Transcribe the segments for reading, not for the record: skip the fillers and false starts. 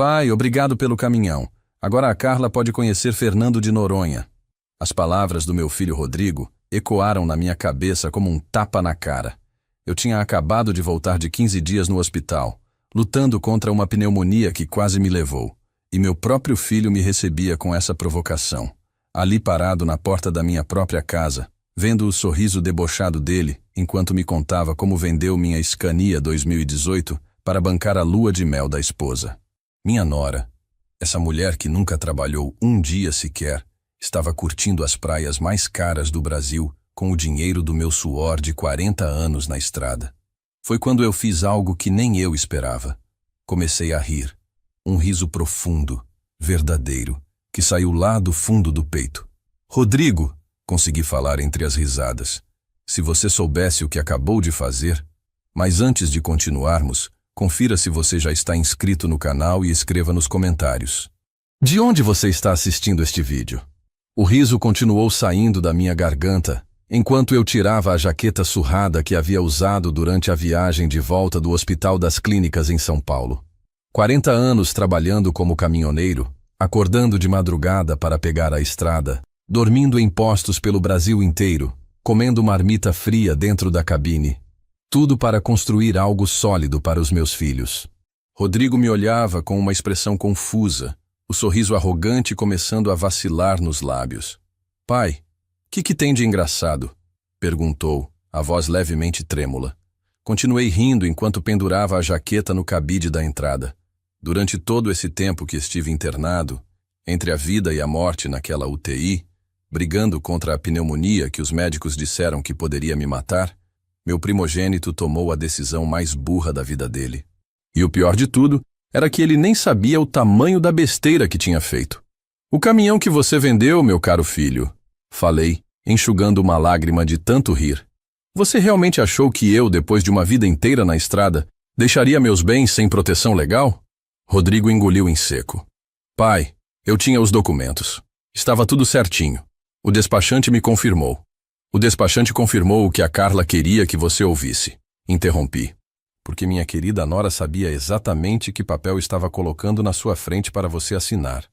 Pai, obrigado pelo caminhão. Agora a Carla pode conhecer Fernando de Noronha. As palavras do meu filho Rodrigo ecoaram na minha cabeça como um tapa na cara. Eu tinha acabado de voltar de 15 dias no hospital, lutando contra uma pneumonia que quase me levou. E meu próprio filho me recebia com essa provocação. Ali parado na porta da minha própria casa, vendo o sorriso debochado dele, enquanto me contava como vendeu minha Scania 2018 para bancar a lua de mel da esposa. Minha nora, essa mulher que nunca trabalhou um dia sequer, estava curtindo as praias mais caras do Brasil com o dinheiro do meu suor de 40 anos na estrada. Foi quando eu fiz algo que nem eu esperava. Comecei a rir. Um riso profundo, verdadeiro, que saiu lá do fundo do peito. Rodrigo, consegui falar entre as risadas. Se você soubesse o que acabou de fazer. Mas antes de continuarmos, confira se você já está inscrito no canal e escreva nos comentários. De onde você está assistindo este vídeo? O riso continuou saindo da minha garganta, enquanto eu tirava a jaqueta surrada que havia usado durante a viagem de volta do Hospital das Clínicas em São Paulo. 40 anos trabalhando como caminhoneiro, acordando de madrugada para pegar a estrada, dormindo em postos pelo Brasil inteiro, comendo marmita fria dentro da cabine. Tudo para construir algo sólido para os meus filhos. Rodrigo me olhava com uma expressão confusa, o sorriso arrogante começando a vacilar nos lábios. Pai, o que tem de engraçado? Perguntou, a voz levemente trêmula. Continuei rindo enquanto pendurava a jaqueta no cabide da entrada. Durante todo esse tempo que estive internado, entre a vida e a morte naquela UTI, brigando contra a pneumonia que os médicos disseram que poderia me matar, meu primogênito tomou a decisão mais burra da vida dele. E o pior de tudo era que ele nem sabia o tamanho da besteira que tinha feito. O caminhão que você vendeu, meu caro filho, falei, enxugando uma lágrima de tanto rir. Você realmente achou que eu, depois de uma vida inteira na estrada, deixaria meus bens sem proteção legal? Rodrigo engoliu em seco. Pai, eu tinha os documentos. Estava tudo certinho. O despachante me confirmou. O despachante confirmou o que a Carla queria que você ouvisse. Interrompi. Porque minha querida nora sabia exatamente que papel estava colocando na sua frente para você assinar.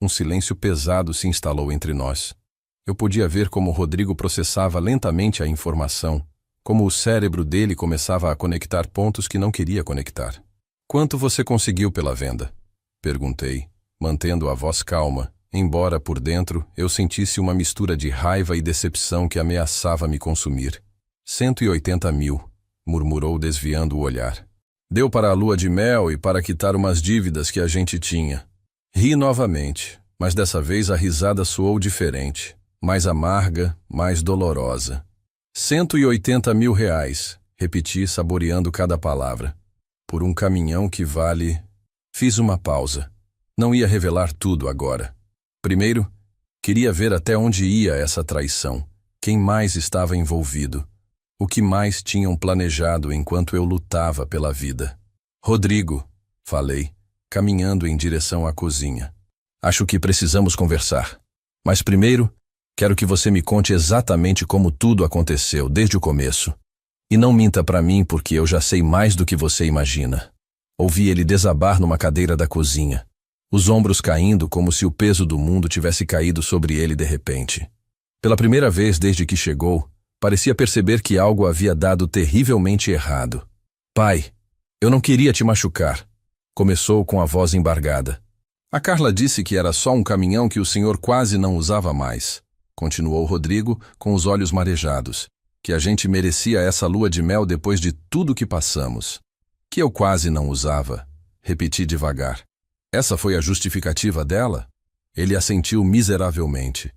Um silêncio pesado se instalou entre nós. Eu podia ver como Rodrigo processava lentamente a informação, como o cérebro dele começava a conectar pontos que não queria conectar. Quanto você conseguiu pela venda? Perguntei, mantendo a voz calma, embora por dentro eu sentisse uma mistura de raiva e decepção que ameaçava me consumir. 180 mil, murmurou desviando o olhar. Deu para a lua de mel e para quitar umas dívidas que a gente tinha. Ri novamente, mas dessa vez a risada soou diferente, mais amarga, mais dolorosa. 180 mil reais, repeti saboreando cada palavra. Por um caminhão que vale... Fiz uma pausa. Não ia revelar tudo agora. Primeiro, queria ver até onde ia essa traição, quem mais estava envolvido, o que mais tinham planejado enquanto eu lutava pela vida. Rodrigo, falei, caminhando em direção à cozinha. Acho que precisamos conversar. Mas primeiro, quero que você me conte exatamente como tudo aconteceu, desde o começo. E não minta para mim porque eu já sei mais do que você imagina. Ouvi ele desabar numa cadeira da cozinha, os ombros caindo como se o peso do mundo tivesse caído sobre ele de repente. Pela primeira vez desde que chegou, parecia perceber que algo havia dado terrivelmente errado. Pai, eu não queria te machucar, começou com a voz embargada. A Carla disse que era só um caminhão que o senhor quase não usava mais, continuou Rodrigo com os olhos marejados, que a gente merecia essa lua de mel depois de tudo que passamos. Que eu quase não usava, repeti devagar. Essa foi a justificativa dela? Ele assentiu miseravelmente.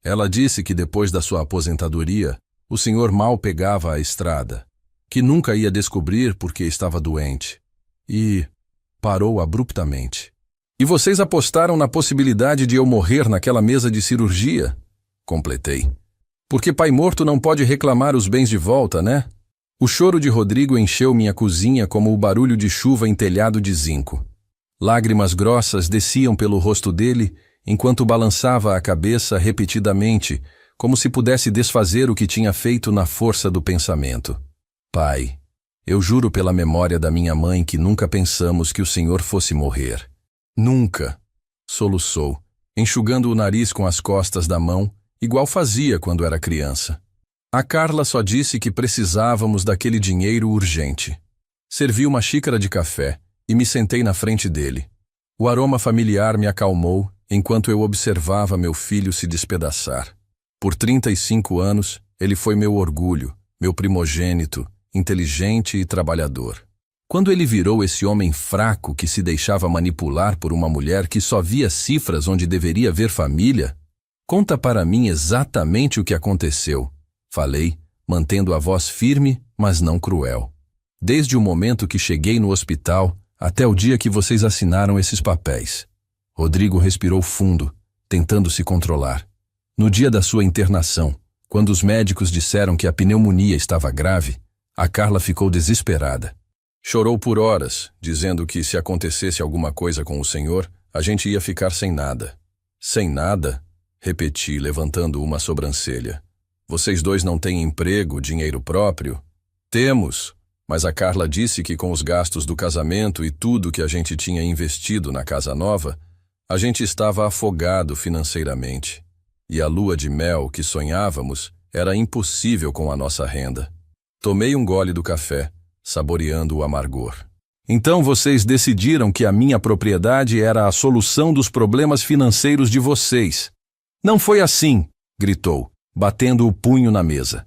Ela disse que depois da sua aposentadoria, o senhor mal pegava a estrada, que nunca ia descobrir porque estava doente. E parou abruptamente. E vocês apostaram na possibilidade de eu morrer naquela mesa de cirurgia? Completei. Porque pai morto não pode reclamar os bens de volta, né? O choro de Rodrigo encheu minha cozinha como o barulho de chuva em telhado de zinco. Lágrimas grossas desciam pelo rosto dele, enquanto balançava a cabeça repetidamente, como se pudesse desfazer o que tinha feito na força do pensamento. Pai, eu juro pela memória da minha mãe que nunca pensamos que o senhor fosse morrer. Nunca, soluçou, enxugando o nariz com as costas da mão, igual fazia quando era criança. A Carla só disse que precisávamos daquele dinheiro urgente. Servi uma xícara de café e me sentei na frente dele. O aroma familiar me acalmou enquanto eu observava meu filho se despedaçar. Por 35 anos, ele foi meu orgulho, meu primogênito, inteligente e trabalhador. Quando ele virou esse homem fraco que se deixava manipular por uma mulher que só via cifras onde deveria ver família, conta para mim exatamente o que aconteceu, falei, mantendo a voz firme, mas não cruel. Desde o momento que cheguei no hospital até o dia que vocês assinaram esses papéis. Rodrigo respirou fundo, tentando se controlar. No dia da sua internação, quando os médicos disseram que a pneumonia estava grave, a Carla ficou desesperada. Chorou por horas, dizendo que se acontecesse alguma coisa com o senhor, a gente ia ficar sem nada. Sem nada? Repeti, levantando uma sobrancelha. Vocês dois não têm emprego, dinheiro próprio? Temos, mas a Carla disse que com os gastos do casamento e tudo que a gente tinha investido na casa nova, a gente estava afogado financeiramente. E a lua de mel que sonhávamos era impossível com a nossa renda. Tomei um gole do café, saboreando o amargor. Então vocês decidiram que a minha propriedade era a solução dos problemas financeiros de vocês. Não foi assim, gritou, batendo o punho na mesa.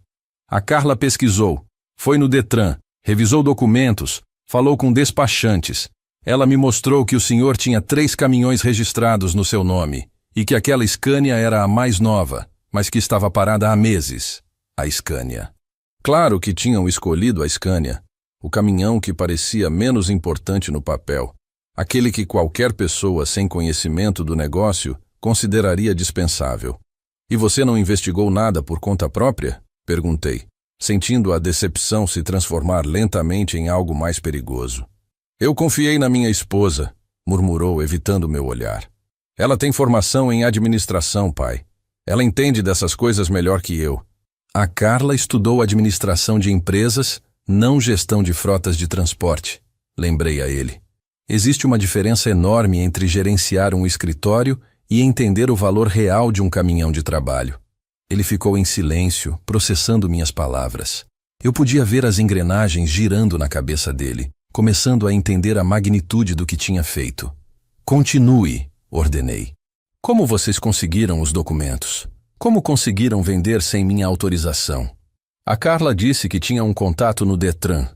A Carla pesquisou, foi no Detran, revisou documentos, falou com despachantes. Ela me mostrou que o senhor tinha 3 caminhões registrados no seu nome e que aquela Scania era a mais nova, mas que estava parada há meses. A Scania. Claro que tinham escolhido a Scania, o caminhão que parecia menos importante no papel, aquele que qualquer pessoa sem conhecimento do negócio consideraria dispensável. E você não investigou nada por conta própria? Perguntei, sentindo a decepção se transformar lentamente em algo mais perigoso. Eu confiei na minha esposa, murmurou, evitando meu olhar. Ela tem formação em administração, pai. Ela entende dessas coisas melhor que eu. A Carla estudou administração de empresas, não gestão de frotas de transporte, lembrei a ele. Existe uma diferença enorme entre gerenciar um escritório e entender o valor real de um caminhão de trabalho. Ele ficou em silêncio, processando minhas palavras. Eu podia ver as engrenagens girando na cabeça dele, começando a entender a magnitude do que tinha feito. Continue, ordenei. Como vocês conseguiram os documentos? Como conseguiram vender sem minha autorização? A Carla disse que tinha um contato no Detran,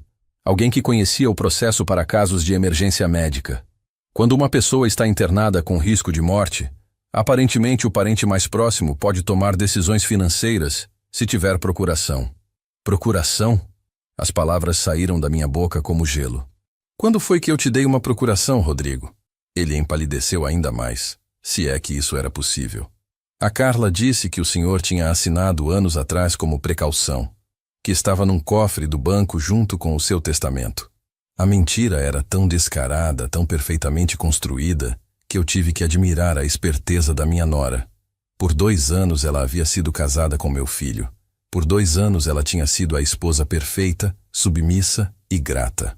alguém que conhecia o processo para casos de emergência médica. Quando uma pessoa está internada com risco de morte, aparentemente o parente mais próximo pode tomar decisões financeiras se tiver procuração. Procuração? As palavras saíram da minha boca como gelo. Quando foi que eu te dei uma procuração, Rodrigo? Ele empalideceu ainda mais, se é que isso era possível. A Carla disse que o senhor tinha assinado anos atrás como precaução, que estava num cofre do banco junto com o seu testamento. A mentira era tão descarada, tão perfeitamente construída, que eu tive que admirar a esperteza da minha nora. Por 2 anos ela havia sido casada com meu filho. Por 2 anos ela tinha sido a esposa perfeita, submissa e grata.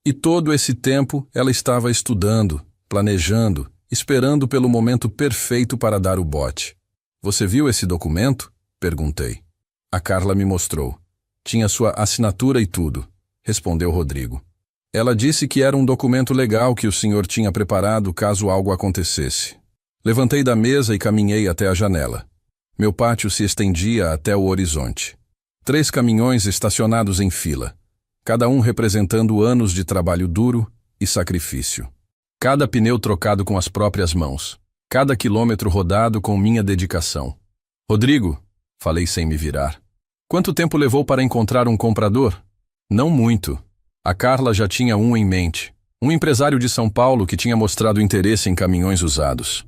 E todo esse tempo ela estava estudando, planejando, esperando pelo momento perfeito para dar o bote. Você viu esse documento? Perguntei. A Carla me mostrou. Tinha sua assinatura e tudo, respondeu Rodrigo. Ela disse que era um documento legal que o senhor tinha preparado caso algo acontecesse. Levantei da mesa e caminhei até a janela. Meu pátio se estendia até o horizonte. 3 caminhões estacionados em fila, cada um representando anos de trabalho duro e sacrifício. Cada pneu trocado com as próprias mãos, cada quilômetro rodado com minha dedicação. Rodrigo, falei sem me virar. Quanto tempo levou para encontrar um comprador? Não muito. A Carla já tinha um em mente. Um empresário de São Paulo que tinha mostrado interesse em caminhões usados.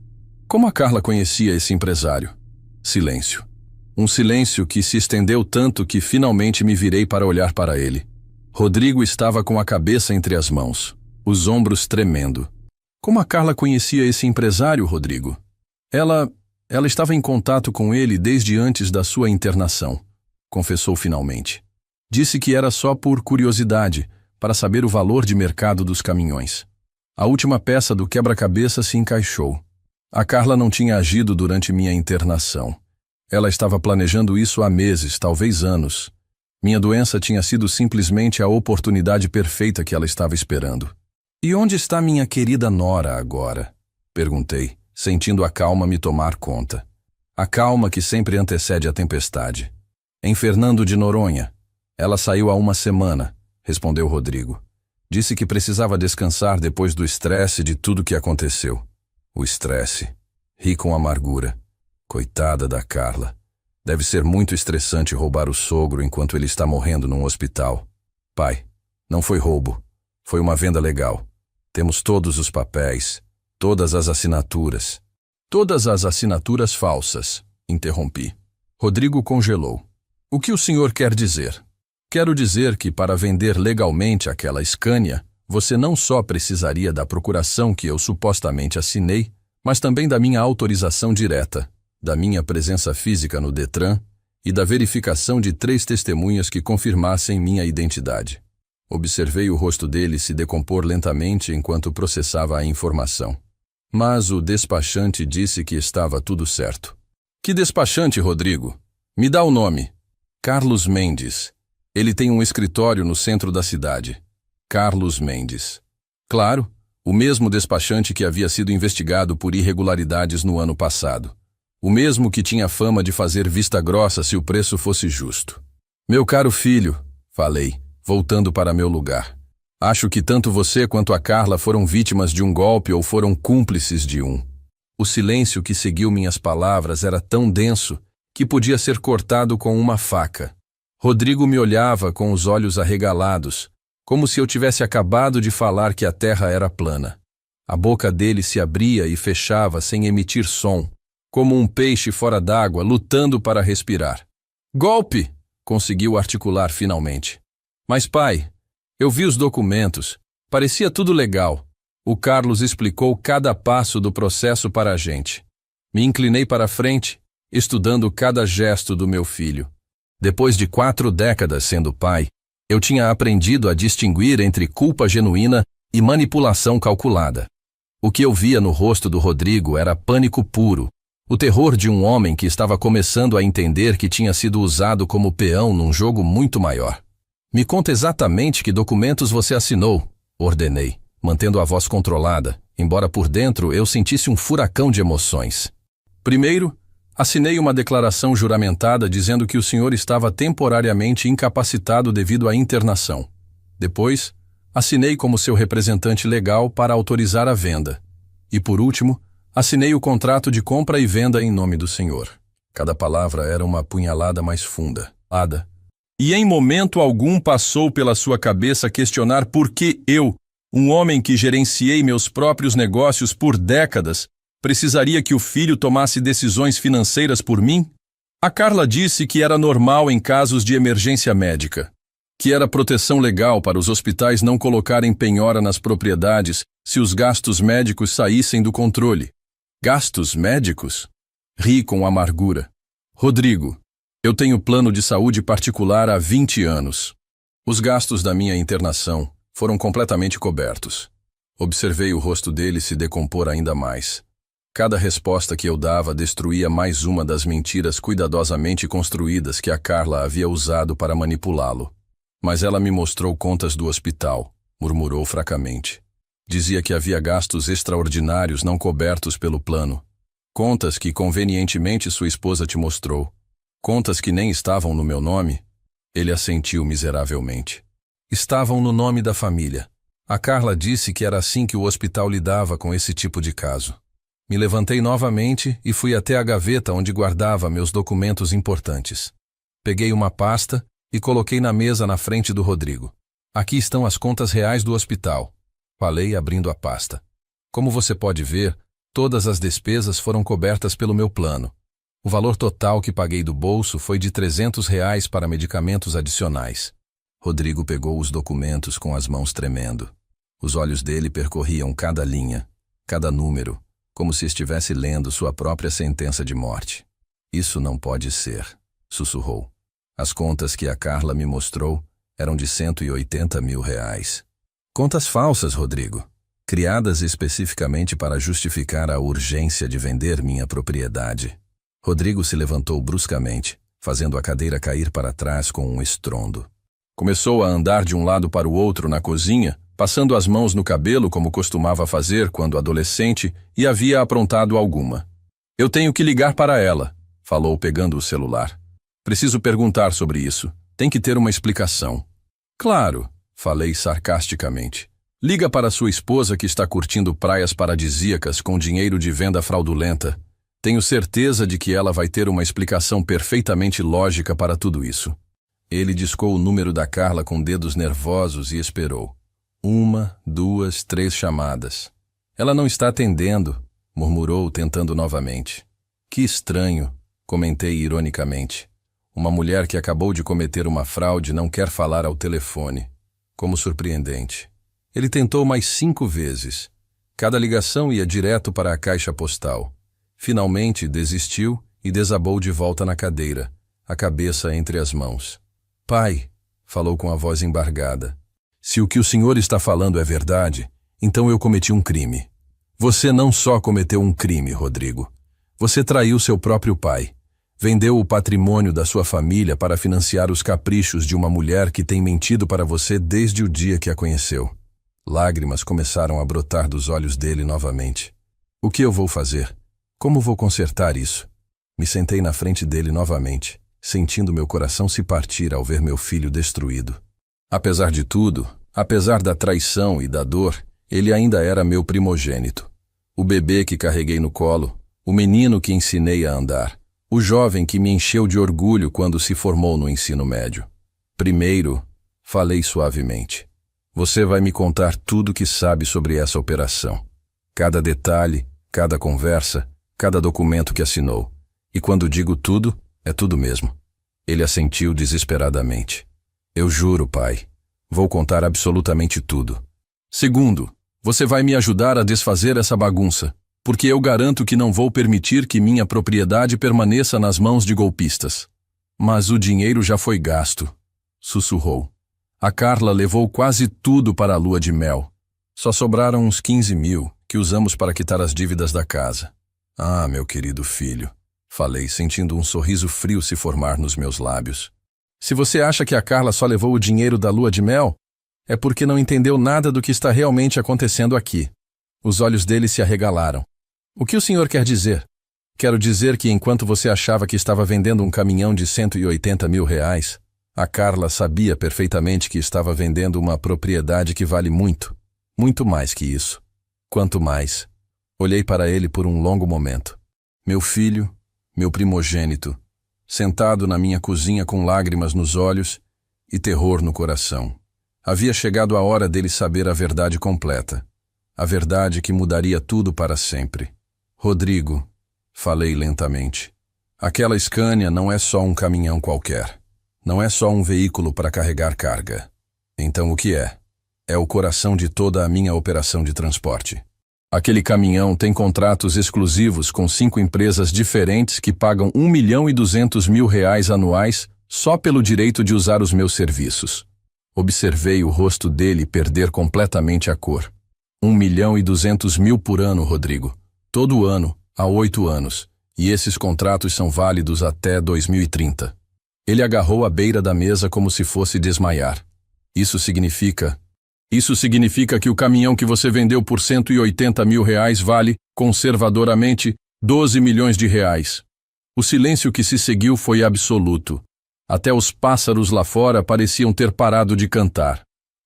Como a Carla conhecia esse empresário? Silêncio. Um silêncio que se estendeu tanto que finalmente me virei para olhar para ele. Rodrigo estava com a cabeça entre as mãos, os ombros tremendo. Como a Carla conhecia esse empresário, Rodrigo? Ela estava em contato com ele desde antes da sua internação, confessou finalmente. Disse que era só por curiosidade, para saber o valor de mercado dos caminhões. A última peça do quebra-cabeça se encaixou. A Carla não tinha agido durante minha internação. Ela estava planejando isso há meses, talvez anos. Minha doença tinha sido simplesmente a oportunidade perfeita que ela estava esperando. E onde está minha querida Nora agora? Perguntei, sentindo a calma me tomar conta. A calma que sempre antecede a tempestade. Em Fernando de Noronha. Ela saiu há uma semana, respondeu Rodrigo. Disse que precisava descansar depois do estresse de tudo que aconteceu. O estresse. Ri com amargura. Coitada da Carla. Deve ser muito estressante roubar o sogro enquanto ele está morrendo num hospital. Pai, não foi roubo. Foi uma venda legal. Temos todos os papéis, todas as assinaturas. Todas as assinaturas falsas, interrompi. Rodrigo congelou. O que o senhor quer dizer? Quero dizer que para vender legalmente aquela Scania, você não só precisaria da procuração que eu supostamente assinei, mas também da minha autorização direta, da minha presença física no Detran e da verificação de 3 testemunhas que confirmassem minha identidade. Observei o rosto dele se decompor lentamente enquanto processava a informação. Mas o despachante disse que estava tudo certo. Que despachante, Rodrigo? Me dá o nome. Carlos Mendes. Ele tem um escritório no centro da cidade. Carlos Mendes. Claro, o mesmo despachante que havia sido investigado por irregularidades no ano passado. O mesmo que tinha fama de fazer vista grossa se o preço fosse justo. Meu caro filho, falei, voltando para meu lugar. Acho que tanto você quanto a Carla foram vítimas de um golpe ou foram cúmplices de um. O silêncio que seguiu minhas palavras era tão denso que podia ser cortado com uma faca. Rodrigo me olhava com os olhos arregalados, como se eu tivesse acabado de falar que a terra era plana. A boca dele se abria e fechava sem emitir som, como um peixe fora d'água lutando para respirar. Golpe! Conseguiu articular finalmente. Mas pai, eu vi os documentos. Parecia tudo legal. O Carlos explicou cada passo do processo para a gente. Me inclinei para a frente, estudando cada gesto do meu filho. Depois de 4 décadas sendo pai, eu tinha aprendido a distinguir entre culpa genuína e manipulação calculada. O que eu via no rosto do Rodrigo era pânico puro, o terror de um homem que estava começando a entender que tinha sido usado como peão num jogo muito maior. Me conta exatamente que documentos você assinou, ordenei, mantendo a voz controlada, embora por dentro eu sentisse um furacão de emoções. Primeiro, assinei uma declaração juramentada dizendo que o senhor estava temporariamente incapacitado devido à internação. Depois, assinei como seu representante legal para autorizar a venda. E por último, assinei o contrato de compra e venda em nome do senhor. Cada palavra era uma punhalada mais funda. E em momento algum passou pela sua cabeça questionar por que eu, um homem que gerenciei meus próprios negócios por décadas, precisaria que o filho tomasse decisões financeiras por mim? A Carla disse que era normal em casos de emergência médica, que era proteção legal para os hospitais não colocarem penhora nas propriedades se os gastos médicos saíssem do controle. Gastos médicos? Ri com amargura. Rodrigo, eu tenho plano de saúde particular há 20 anos. Os gastos da minha internação foram completamente cobertos. Observei o rosto dele se decompor ainda mais. Cada resposta que eu dava destruía mais uma das mentiras cuidadosamente construídas que a Carla havia usado para manipulá-lo. Mas ela me mostrou contas do hospital, murmurou fracamente. Dizia que havia gastos extraordinários não cobertos pelo plano. Contas que convenientemente sua esposa te mostrou. Contas que nem estavam no meu nome. Ele assentiu miseravelmente. Estavam no nome da família. A Carla disse que era assim que o hospital lidava com esse tipo de caso. Me levantei novamente e fui até a gaveta onde guardava meus documentos importantes. Peguei uma pasta e coloquei na mesa na frente do Rodrigo. Aqui estão as contas reais do hospital, falei abrindo a pasta. Como você pode ver, todas as despesas foram cobertas pelo meu plano. O valor total que paguei do bolso foi de R$300 para medicamentos adicionais. Rodrigo pegou os documentos com as mãos tremendo. Os olhos dele percorriam cada linha, cada número, como se estivesse lendo sua própria sentença de morte. Isso não pode ser, sussurrou. As contas que a Carla me mostrou eram de R$180 mil. Contas falsas, Rodrigo. criadas especificamente para justificar a urgência de vender minha propriedade. Rodrigo se levantou bruscamente, fazendo a cadeira cair para trás com um estrondo. Começou a andar de um lado para o outro na cozinha, passando as mãos no cabelo como costumava fazer quando adolescente e havia aprontado alguma. Eu tenho que ligar para ela, falou pegando o celular. Preciso perguntar sobre isso. Tem que ter uma explicação. Claro, falei sarcasticamente. Liga para sua esposa que está curtindo praias paradisíacas com dinheiro de venda fraudulenta. Tenho certeza de que ela vai ter uma explicação perfeitamente lógica para tudo isso. Ele discou o número da Carla com dedos nervosos e esperou. 1, 2, 3 chamadas. Ela não está atendendo, murmurou, tentando novamente. Que estranho, comentei ironicamente. Uma mulher que acabou de cometer uma fraude não quer falar ao telefone. Como surpreendente. Ele tentou mais 5 vezes. Cada ligação ia direto para a caixa postal. Finalmente desistiu e desabou de volta na cadeira, a cabeça entre as mãos. Pai, falou com a voz embargada. Se o que o senhor está falando é verdade, então eu cometi um crime. Você não só cometeu um crime, Rodrigo. Você traiu seu próprio pai. Vendeu o patrimônio da sua família para financiar os caprichos de uma mulher que tem mentido para você desde o dia que a conheceu. Lágrimas começaram a brotar dos olhos dele novamente. O que eu vou fazer? Como vou consertar isso? Me sentei na frente dele novamente, sentindo meu coração se partir ao ver meu filho destruído. Apesar de tudo, apesar da traição e da dor, ele ainda era meu primogênito. O bebê que carreguei no colo, o menino que ensinei a andar, o jovem que me encheu de orgulho quando se formou no ensino médio. Primeiro, falei suavemente. Você vai me contar tudo que sabe sobre essa operação. Cada detalhe, cada conversa, cada documento que assinou. E quando digo tudo, é tudo mesmo. Ele assentiu desesperadamente. Eu juro, pai. Vou contar absolutamente tudo. Segundo, você vai me ajudar a desfazer essa bagunça, porque eu garanto que não vou permitir que minha propriedade permaneça nas mãos de golpistas. Mas o dinheiro já foi gasto, sussurrou. A Carla levou quase tudo para a lua de mel. Só sobraram uns 15 mil, que usamos para quitar as dívidas da casa. Ah, meu querido filho, falei, sentindo um sorriso frio se formar nos meus lábios. Se você acha que a Carla só levou o dinheiro da lua de mel, é porque não entendeu nada do que está realmente acontecendo aqui. Os olhos dele se arregalaram. O que o senhor quer dizer? Quero dizer que enquanto você achava que estava vendendo um caminhão de 180 mil reais, a Carla sabia perfeitamente que estava vendendo uma propriedade que vale muito, muito mais que isso. Quanto mais. Olhei para ele por um longo momento. Meu filho, meu primogênito, sentado na minha cozinha com lágrimas nos olhos e terror no coração. Havia chegado a hora dele saber a verdade completa. A verdade que mudaria tudo para sempre. Rodrigo, falei lentamente, aquela Scania não é só um caminhão qualquer. Não é só um veículo para carregar carga. Então o que é? É o coração de toda a minha operação de transporte. Aquele caminhão tem contratos exclusivos com 5 empresas diferentes que pagam 1.200.000 reais anuais só pelo direito de usar os meus serviços. Observei o rosto dele perder completamente a cor. 1.200.000 por ano, Rodrigo. Todo ano, há 8 anos. E esses contratos são válidos até 2030. Ele agarrou a beira da mesa como se fosse desmaiar. Isso significa que o caminhão que você vendeu por 180 mil reais vale, conservadoramente, 12 milhões de reais. O silêncio que se seguiu foi absoluto. Até os pássaros lá fora pareciam ter parado de cantar.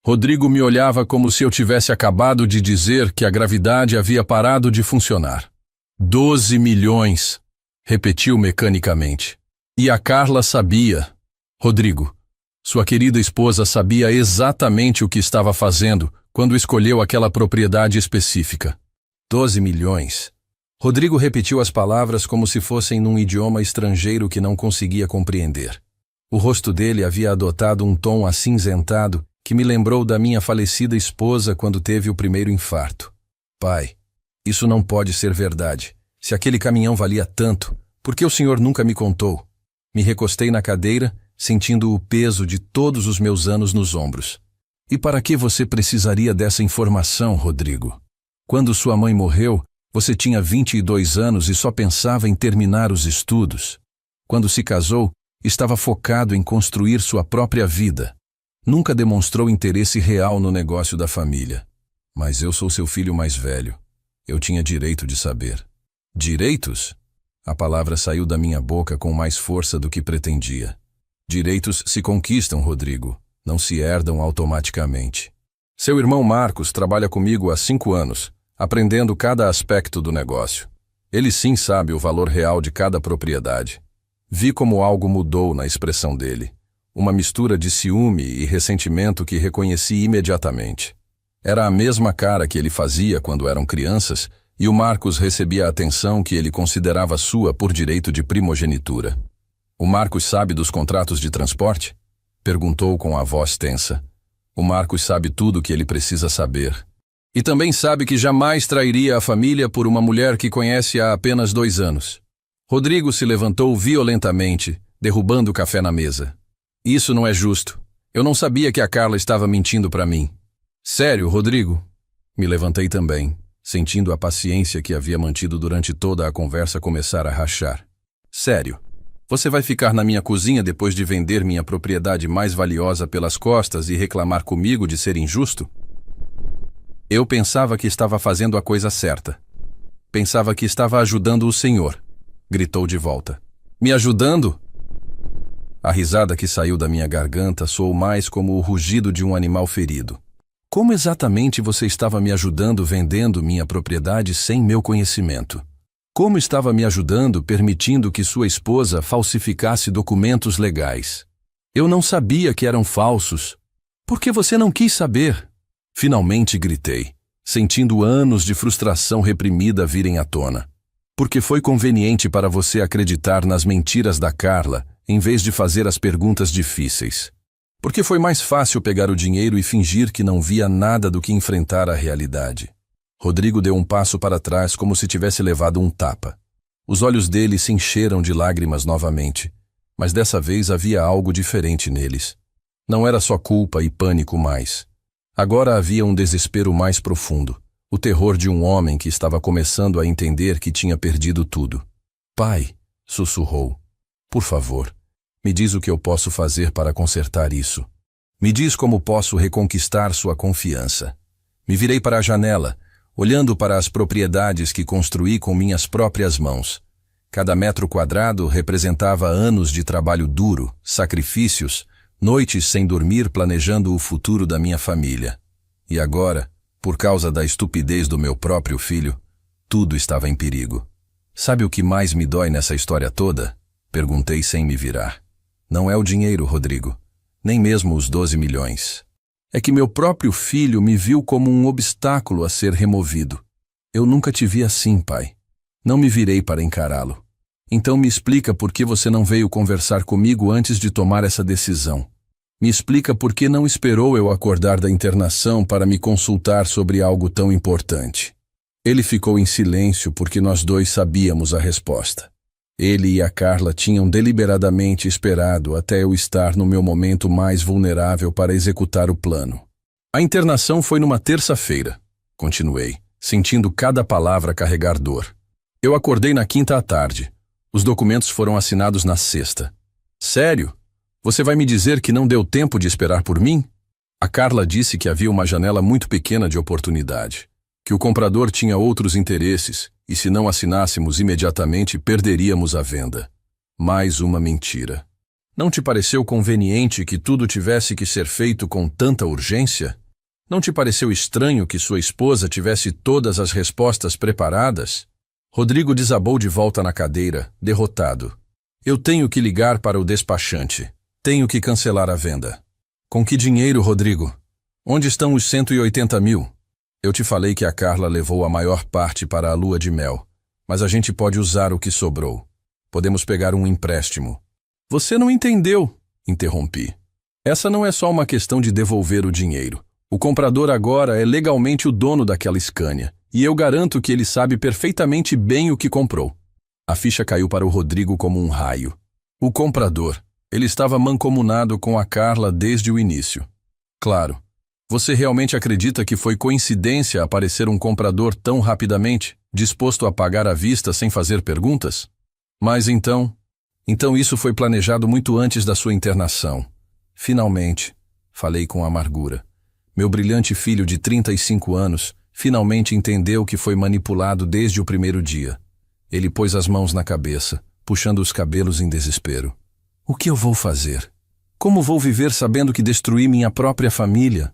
Rodrigo me olhava como se eu tivesse acabado de dizer que a gravidade havia parado de funcionar. 12 milhões, repetiu mecanicamente. E a Carla sabia. Rodrigo, sua querida esposa sabia exatamente o que estava fazendo quando escolheu aquela propriedade específica. 12 milhões. Rodrigo repetiu as palavras como se fossem num idioma estrangeiro que não conseguia compreender. O rosto dele havia adotado um tom acinzentado que me lembrou da minha falecida esposa quando teve o primeiro infarto. Pai, isso não pode ser verdade. Se aquele caminhão valia tanto, por que o senhor nunca me contou? Me recostei na cadeira, sentindo o peso de todos os meus anos nos ombros. E para que você precisaria dessa informação, Rodrigo? Quando sua mãe morreu, você tinha 22 anos e só pensava em terminar os estudos. Quando se casou, estava focado em construir sua própria vida. Nunca demonstrou interesse real no negócio da família. Mas eu sou seu filho mais velho. Eu tinha direito de saber. Direitos? A palavra saiu da minha boca com mais força do que pretendia. Direitos se conquistam, Rodrigo, não se herdam automaticamente. Seu irmão Marcos trabalha comigo há 5 anos, aprendendo cada aspecto do negócio. Ele sim sabe o valor real de cada propriedade. Vi como algo mudou na expressão dele. Uma mistura de ciúme e ressentimento que reconheci imediatamente. Era a mesma cara que ele fazia quando eram crianças, e o Marcos recebia a atenção que ele considerava sua por direito de primogenitura. O Marcos sabe dos contratos de transporte? Perguntou com a voz tensa. O Marcos sabe tudo o que ele precisa saber. E também sabe que jamais trairia a família por uma mulher que conhece há apenas 2 anos. Rodrigo se levantou violentamente, derrubando o café na mesa. Isso não é justo. Eu não sabia que a Carla estava mentindo para mim. Sério, Rodrigo? Me levantei também, sentindo a paciência que havia mantido durante toda a conversa começar a rachar. Sério? Você vai ficar na minha cozinha depois de vender minha propriedade mais valiosa pelas costas e reclamar comigo de ser injusto? Eu pensava que estava fazendo a coisa certa. Pensava que estava ajudando o senhor. Gritou de volta. Me ajudando? A risada que saiu da minha garganta soou mais como o rugido de um animal ferido. Como exatamente você estava me ajudando vendendo minha propriedade sem meu conhecimento? Como estava me ajudando permitindo que sua esposa falsificasse documentos legais? Eu não sabia que eram falsos. Por que você não quis saber? Finalmente gritei, sentindo anos de frustração reprimida virem à tona. Porque foi conveniente para você acreditar nas mentiras da Carla, em vez de fazer as perguntas difíceis. Porque foi mais fácil pegar o dinheiro e fingir que não via nada do que enfrentar a realidade. Rodrigo deu um passo para trás como se tivesse levado um tapa. Os olhos dele se encheram de lágrimas novamente, mas dessa vez havia algo diferente neles. Não era só culpa e pânico mais. Agora havia um desespero mais profundo, o terror de um homem que estava começando a entender que tinha perdido tudo. Pai, sussurrou, por favor, me diz o que eu posso fazer para consertar isso. Me diz como posso reconquistar sua confiança. Me virei para a janela, olhando para as propriedades que construí com minhas próprias mãos. Cada metro quadrado representava anos de trabalho duro, sacrifícios, noites sem dormir planejando o futuro da minha família. E agora, por causa da estupidez do meu próprio filho, tudo estava em perigo. Sabe o que mais me dói nessa história toda? Perguntei sem me virar. Não é o dinheiro, Rodrigo, nem mesmo os 12 milhões. É que meu próprio filho me viu como um obstáculo a ser removido. Eu nunca te vi assim, pai. Não me virei para encará-lo. Então me explica por que você não veio conversar comigo antes de tomar essa decisão. Me explica por que não esperou eu acordar da internação para me consultar sobre algo tão importante. Ele ficou em silêncio porque nós dois sabíamos a resposta. Ele e a Carla tinham deliberadamente esperado até eu estar no meu momento mais vulnerável para executar o plano. A internação foi numa terça-feira, continuei, sentindo cada palavra carregar dor. Eu acordei na quinta à tarde. Os documentos foram assinados na sexta. Sério? Você vai me dizer que não deu tempo de esperar por mim? A Carla disse que havia uma janela muito pequena de oportunidade, que o comprador tinha outros interesses, e se não assinássemos imediatamente, perderíamos a venda. Mais uma mentira. Não te pareceu conveniente que tudo tivesse que ser feito com tanta urgência? Não te pareceu estranho que sua esposa tivesse todas as respostas preparadas? Rodrigo desabou de volta na cadeira, derrotado. Eu tenho que ligar para o despachante. Tenho que cancelar a venda. Com que dinheiro, Rodrigo? Onde estão os 180 mil? Eu te falei que a Carla levou a maior parte para a lua de mel, mas a gente pode usar o que sobrou. Podemos pegar um empréstimo. Você não entendeu, interrompi. Essa não é só uma questão de devolver o dinheiro. O comprador agora é legalmente o dono daquela Scania, e eu garanto que ele sabe perfeitamente bem o que comprou. A ficha caiu para o Rodrigo como um raio. O comprador. Ele estava mancomunado com a Carla desde o início. Claro. Você realmente acredita que foi coincidência aparecer um comprador tão rapidamente, disposto a pagar à vista sem fazer perguntas? Mas então isso foi planejado muito antes da sua internação. Finalmente, falei com amargura. Meu brilhante filho de 35 anos finalmente entendeu que foi manipulado desde o primeiro dia. Ele pôs as mãos na cabeça, puxando os cabelos em desespero. O que eu vou fazer? Como vou viver sabendo que destruí minha própria família?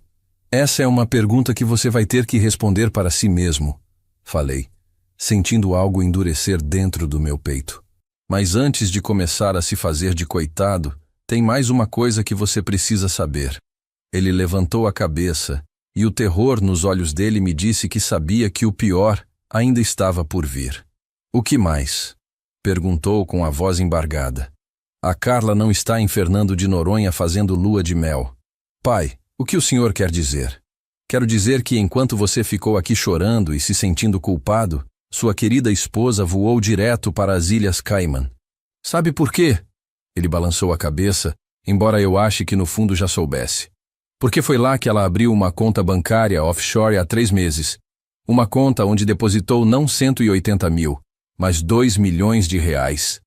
Essa é uma pergunta que você vai ter que responder para si mesmo, falei, sentindo algo endurecer dentro do meu peito. Mas antes de começar a se fazer de coitado, tem mais uma coisa que você precisa saber. Ele levantou a cabeça, e o terror nos olhos dele me disse que sabia que o pior ainda estava por vir. O que mais? Perguntou com a voz embargada. A Carla não está em Fernando de Noronha fazendo lua de mel. Pai, o que o senhor quer dizer? Quero dizer que enquanto você ficou aqui chorando e se sentindo culpado, sua querida esposa voou direto para as Ilhas Cayman. Sabe por quê? Ele balançou a cabeça, embora eu ache que no fundo já soubesse. Porque foi lá que ela abriu uma conta bancária offshore há 3 meses. Uma conta onde depositou não 180 mil, mas 2 milhões de reais.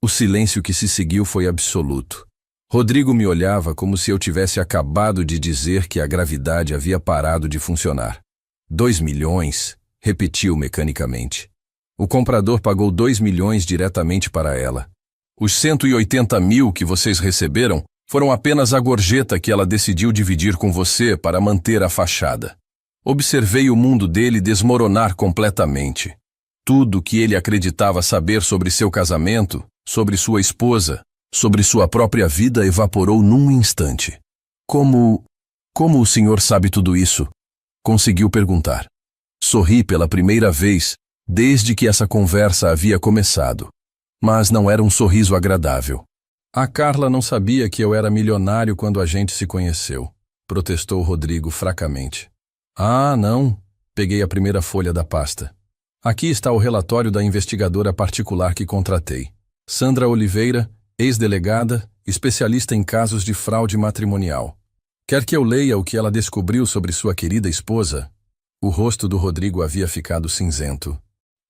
O silêncio que se seguiu foi absoluto. Rodrigo me olhava como se eu tivesse acabado de dizer que a gravidade havia parado de funcionar. 2 milhões, repetiu mecanicamente. O comprador pagou 2 milhões diretamente para ela. Os 180 mil que vocês receberam foram apenas a gorjeta que ela decidiu dividir com você para manter a fachada. Observei o mundo dele desmoronar completamente. Tudo que ele acreditava saber sobre seu casamento, sobre sua esposa, sobre sua própria vida evaporou num instante. Como o senhor sabe tudo isso? Conseguiu perguntar. Sorri pela primeira vez desde que essa conversa havia começado. Mas não era um sorriso agradável. A Carla não sabia que eu era milionário quando a gente se conheceu, protestou Rodrigo fracamente. Ah, não. Peguei a primeira folha da pasta. Aqui está o relatório da investigadora particular que contratei. Sandra Oliveira, ex-delegada, especialista em casos de fraude matrimonial. Quer que eu leia o que ela descobriu sobre sua querida esposa? O rosto do Rodrigo havia ficado cinzento.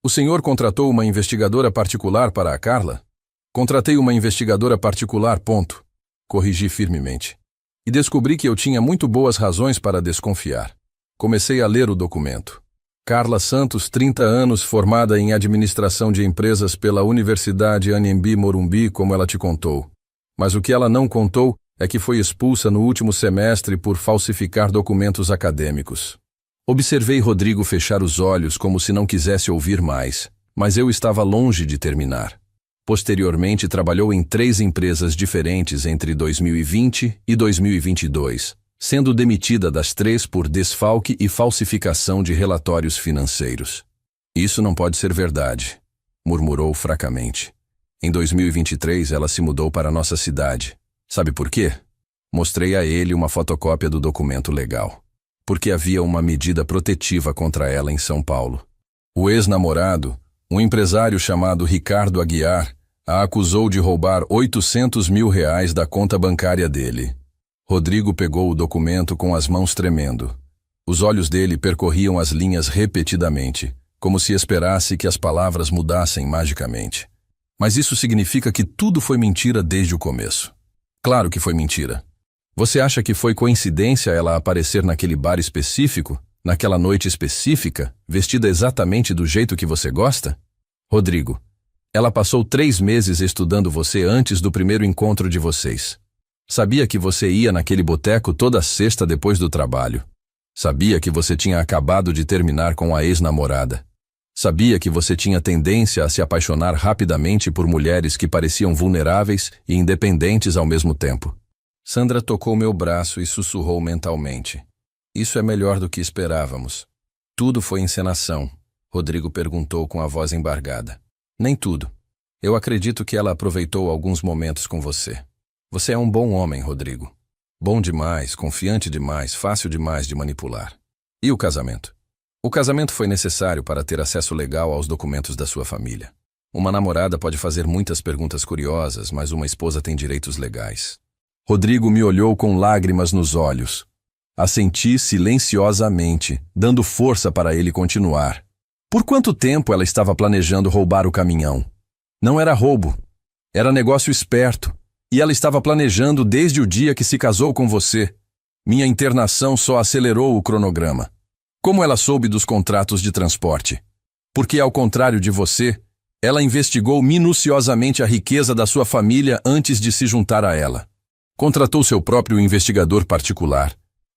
O senhor contratou uma investigadora particular para a Carla? Contratei uma investigadora particular, ponto. Corrigi firmemente. E descobri que eu tinha muito boas razões para desconfiar. Comecei a ler o documento. Carla Santos, 30 anos, formada em administração de empresas pela Universidade Anhembi Morumbi, como ela te contou. Mas o que ela não contou é que foi expulsa no último semestre por falsificar documentos acadêmicos. Observei Rodrigo fechar os olhos como se não quisesse ouvir mais, mas eu estava longe de terminar. Posteriormente, trabalhou em 3 empresas diferentes entre 2020 e 2022, sendo demitida das 3 por desfalque e falsificação de relatórios financeiros. Isso não pode ser verdade, murmurou fracamente. Em 2023, ela se mudou para nossa cidade. Sabe por quê? Mostrei a ele uma fotocópia do documento legal. Porque havia uma medida protetiva contra ela em São Paulo. O ex-namorado, um empresário chamado Ricardo Aguiar, a acusou de roubar 800 mil reais da conta bancária dele. Rodrigo pegou o documento com as mãos tremendo. Os olhos dele percorriam as linhas repetidamente, como se esperasse que as palavras mudassem magicamente. Mas isso significa que tudo foi mentira desde o começo. Claro que foi mentira. Você acha que foi coincidência ela aparecer naquele bar específico, naquela noite específica, vestida exatamente do jeito que você gosta? Rodrigo, ela passou 3 meses estudando você antes do primeiro encontro de vocês. Sabia que você ia naquele boteco toda sexta depois do trabalho. Sabia que você tinha acabado de terminar com a ex-namorada. Sabia que você tinha tendência a se apaixonar rapidamente por mulheres que pareciam vulneráveis e independentes ao mesmo tempo. Sandra tocou meu braço e sussurrou mentalmente. Isso é melhor do que esperávamos. Tudo foi encenação, Rodrigo perguntou com a voz embargada. Nem tudo. Eu acredito que ela aproveitou alguns momentos com você. Você é um bom homem, Rodrigo. Bom demais, confiante demais, fácil demais de manipular. E o casamento? O casamento foi necessário para ter acesso legal aos documentos da sua família. Uma namorada pode fazer muitas perguntas curiosas, mas uma esposa tem direitos legais. Rodrigo me olhou com lágrimas nos olhos. Assenti silenciosamente, dando força para ele continuar. Por quanto tempo ela estava planejando roubar o caminhão? Não era roubo. Era negócio esperto. E ela estava planejando desde o dia que se casou com você. Minha internação só acelerou o cronograma. Como ela soube dos contratos de transporte? Porque, ao contrário de você, ela investigou minuciosamente a riqueza da sua família antes de se juntar a ela. Contratou seu próprio investigador particular.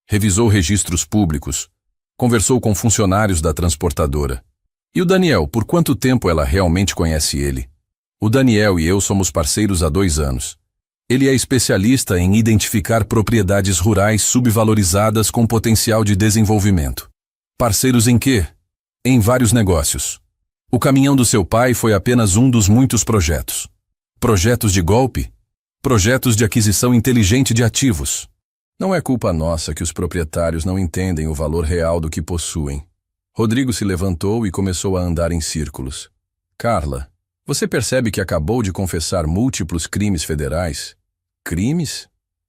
Revisou registros públicos. Conversou com funcionários da transportadora. E o Daniel, por quanto tempo ela realmente conhece ele? O Daniel e eu somos parceiros há 2 anos. Ele é especialista em identificar propriedades rurais subvalorizadas com potencial de desenvolvimento. Parceiros em quê? Em vários negócios. O caminhão do seu pai foi apenas um dos muitos projetos. Projetos de golpe? Projetos de aquisição inteligente de ativos. Não é culpa nossa que os proprietários não entendem o valor real do que possuem. Rodrigo se levantou e começou a andar em círculos. Carla, você percebe que acabou de confessar múltiplos crimes federais? Crimes?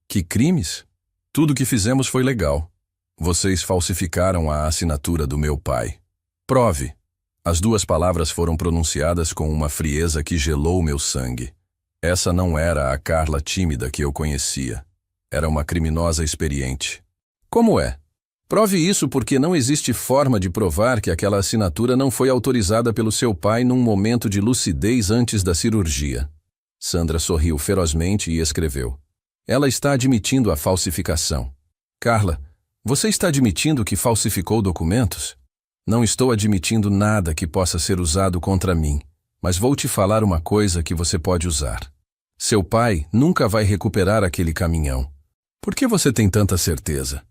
Que crimes? Tudo que fizemos foi legal. Vocês falsificaram a assinatura do meu pai. Prove. As 2 palavras foram pronunciadas com uma frieza que gelou meu sangue. Essa não era a Carla tímida que eu conhecia. Era uma criminosa experiente. Como é? Prove isso porque não existe forma de provar que aquela assinatura não foi autorizada pelo seu pai num momento de lucidez antes da cirurgia. Sandra sorriu ferozmente e escreveu. Ela está admitindo a falsificação. Carla, você está admitindo que falsificou documentos? Não estou admitindo nada que possa ser usado contra mim, mas vou te falar uma coisa que você pode usar. Seu pai nunca vai recuperar aquele caminhão. Por que você tem tanta certeza?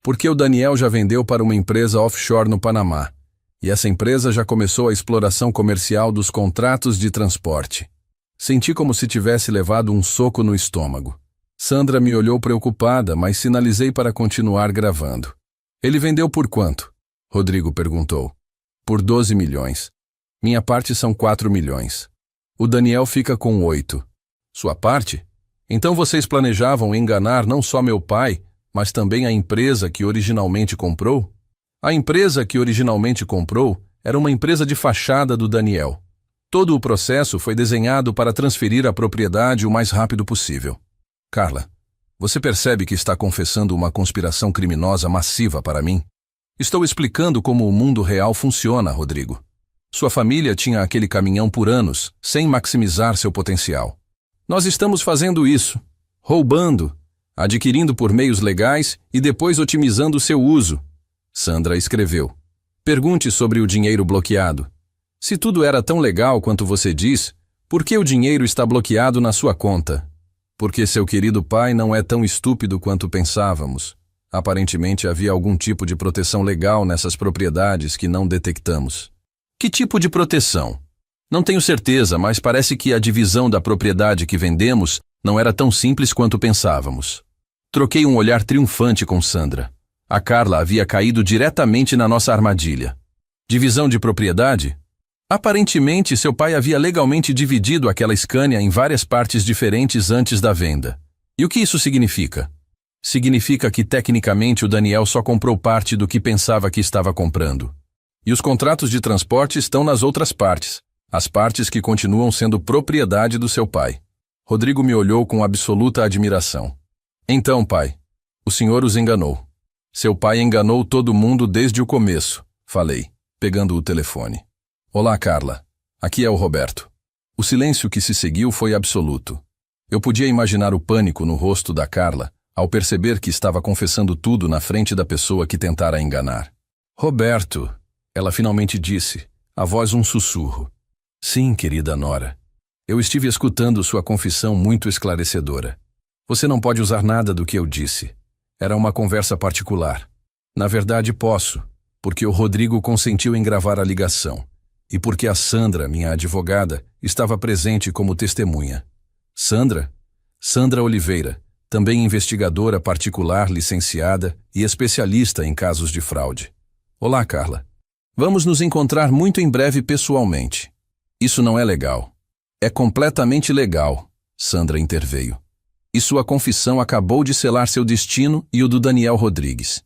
Porque o Daniel já vendeu para uma empresa offshore no Panamá, e essa empresa já começou a exploração comercial dos contratos de transporte. Senti como se tivesse levado um soco no estômago. Sandra me olhou preocupada, mas sinalizei para continuar gravando. Ele vendeu por quanto? Rodrigo perguntou. Por 12 milhões. Minha parte são 4 milhões. O Daniel fica com 8. Sua parte? Então vocês planejavam enganar não só meu pai, mas também a empresa que originalmente comprou? A empresa que originalmente comprou era uma empresa de fachada do Daniel. Todo o processo foi desenhado para transferir a propriedade o mais rápido possível. Carla, você percebe que está confessando uma conspiração criminosa massiva para mim? Estou explicando como o mundo real funciona, Rodrigo. Sua família tinha aquele caminhão por anos, sem maximizar seu potencial. Nós estamos fazendo isso, roubando, adquirindo por meios legais e depois otimizando seu uso. Sandra escreveu. Pergunte sobre o dinheiro bloqueado. Se tudo era tão legal quanto você diz, por que o dinheiro está bloqueado na sua conta? Porque seu querido pai não é tão estúpido quanto pensávamos. Aparentemente havia algum tipo de proteção legal nessas propriedades que não detectamos. Que tipo de proteção? Não tenho certeza, mas parece que a divisão da propriedade que vendemos não era tão simples quanto pensávamos. Troquei um olhar triunfante com Sandra. A Carla havia caído diretamente na nossa armadilha. Divisão de propriedade? Aparentemente, seu pai havia legalmente dividido aquela Scania em várias partes diferentes antes da venda. E o que isso significa? Significa que, tecnicamente, o Daniel só comprou parte do que pensava que estava comprando. E os contratos de transporte estão nas outras partes, as partes que continuam sendo propriedade do seu pai. Rodrigo me olhou com absoluta admiração. Então, pai, o senhor os enganou. Seu pai enganou todo mundo desde o começo, falei, pegando o telefone. Olá, Carla. Aqui é o Roberto. O silêncio que se seguiu foi absoluto. Eu podia imaginar o pânico no rosto da Carla ao perceber que estava confessando tudo na frente da pessoa que tentara enganar. Roberto, ela finalmente disse, a voz um sussurro. Sim, querida Nora. Eu estive escutando sua confissão muito esclarecedora. Você não pode usar nada do que eu disse. Era uma conversa particular. Na verdade, posso, porque o Rodrigo consentiu em gravar a ligação. E porque a Sandra, minha advogada, estava presente como testemunha. Sandra? Sandra Oliveira, também investigadora particular licenciada e especialista em casos de fraude. Olá, Carla. Vamos nos encontrar muito em breve pessoalmente. Isso não é legal. É completamente legal, Sandra interveio. E sua confissão acabou de selar seu destino e o do Daniel Rodrigues.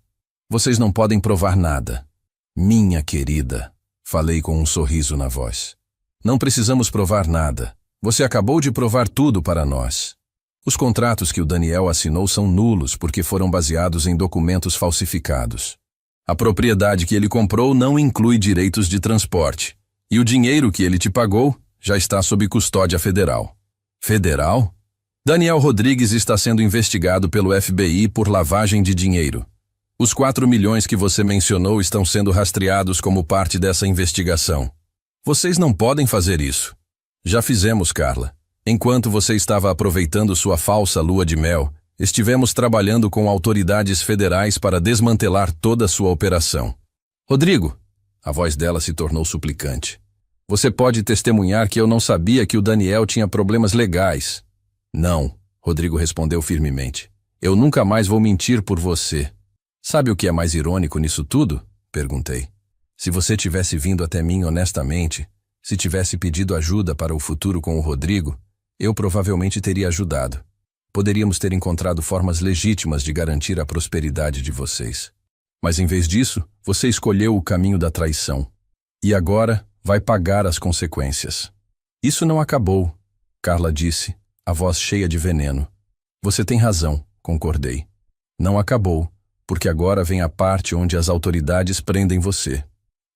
Vocês não podem provar nada. Minha querida, falei com um sorriso na voz. Não precisamos provar nada. Você acabou de provar tudo para nós. Os contratos que o Daniel assinou são nulos porque foram baseados em documentos falsificados. A propriedade que ele comprou não inclui direitos de transporte. E o dinheiro que ele te pagou já está sob custódia federal. Federal? Daniel Rodrigues está sendo investigado pelo FBI por lavagem de dinheiro. Os 4 milhões que você mencionou estão sendo rastreados como parte dessa investigação. Vocês não podem fazer isso. Já fizemos, Carla. Enquanto você estava aproveitando sua falsa lua de mel, estivemos trabalhando com autoridades federais para desmantelar toda a sua operação. Rodrigo, a voz dela se tornou suplicante. Você pode testemunhar que eu não sabia que o Daniel tinha problemas legais. Não, Rodrigo respondeu firmemente. Eu nunca mais vou mentir por você. Sabe o que é mais irônico nisso tudo? Perguntei. Se você tivesse vindo até mim honestamente, se tivesse pedido ajuda para o futuro com o Rodrigo, eu provavelmente teria ajudado. Poderíamos ter encontrado formas legítimas de garantir a prosperidade de vocês. Mas em vez disso, você escolheu o caminho da traição. E agora vai pagar as consequências. Isso não acabou, Carla disse, a voz cheia de veneno. Você tem razão, concordei. Não acabou, porque agora vem a parte onde as autoridades prendem você.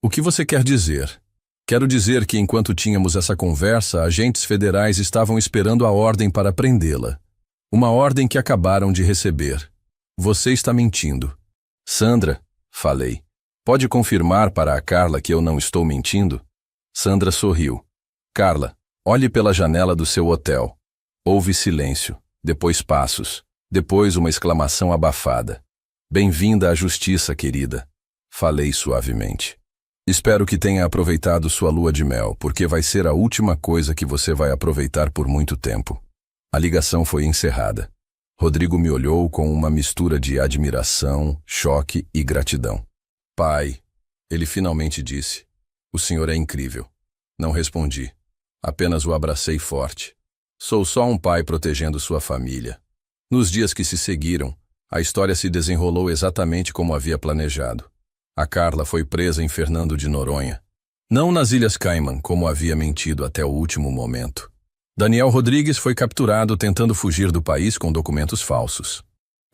O que você quer dizer? Quero dizer que enquanto tínhamos essa conversa, agentes federais estavam esperando a ordem para prendê-la. Uma ordem que acabaram de receber. Você está mentindo. Sandra, falei. Pode confirmar para a Carla que eu não estou mentindo? Sandra sorriu. Carla, olhe pela janela do seu hotel. Houve silêncio, depois passos, depois uma exclamação abafada. Bem-vinda à justiça, querida. Falei suavemente. Espero que tenha aproveitado sua lua de mel, porque vai ser a última coisa que você vai aproveitar por muito tempo. A ligação foi encerrada. Rodrigo me olhou com uma mistura de admiração, choque e gratidão. Pai, ele finalmente disse. O senhor é incrível. Não respondi. Apenas o abracei forte. Sou só um pai protegendo sua família. Nos dias que se seguiram, a história se desenrolou exatamente como havia planejado. A Carla foi presa em Fernando de Noronha. Não nas Ilhas Cayman, como havia mentido até o último momento. Daniel Rodrigues foi capturado tentando fugir do país com documentos falsos.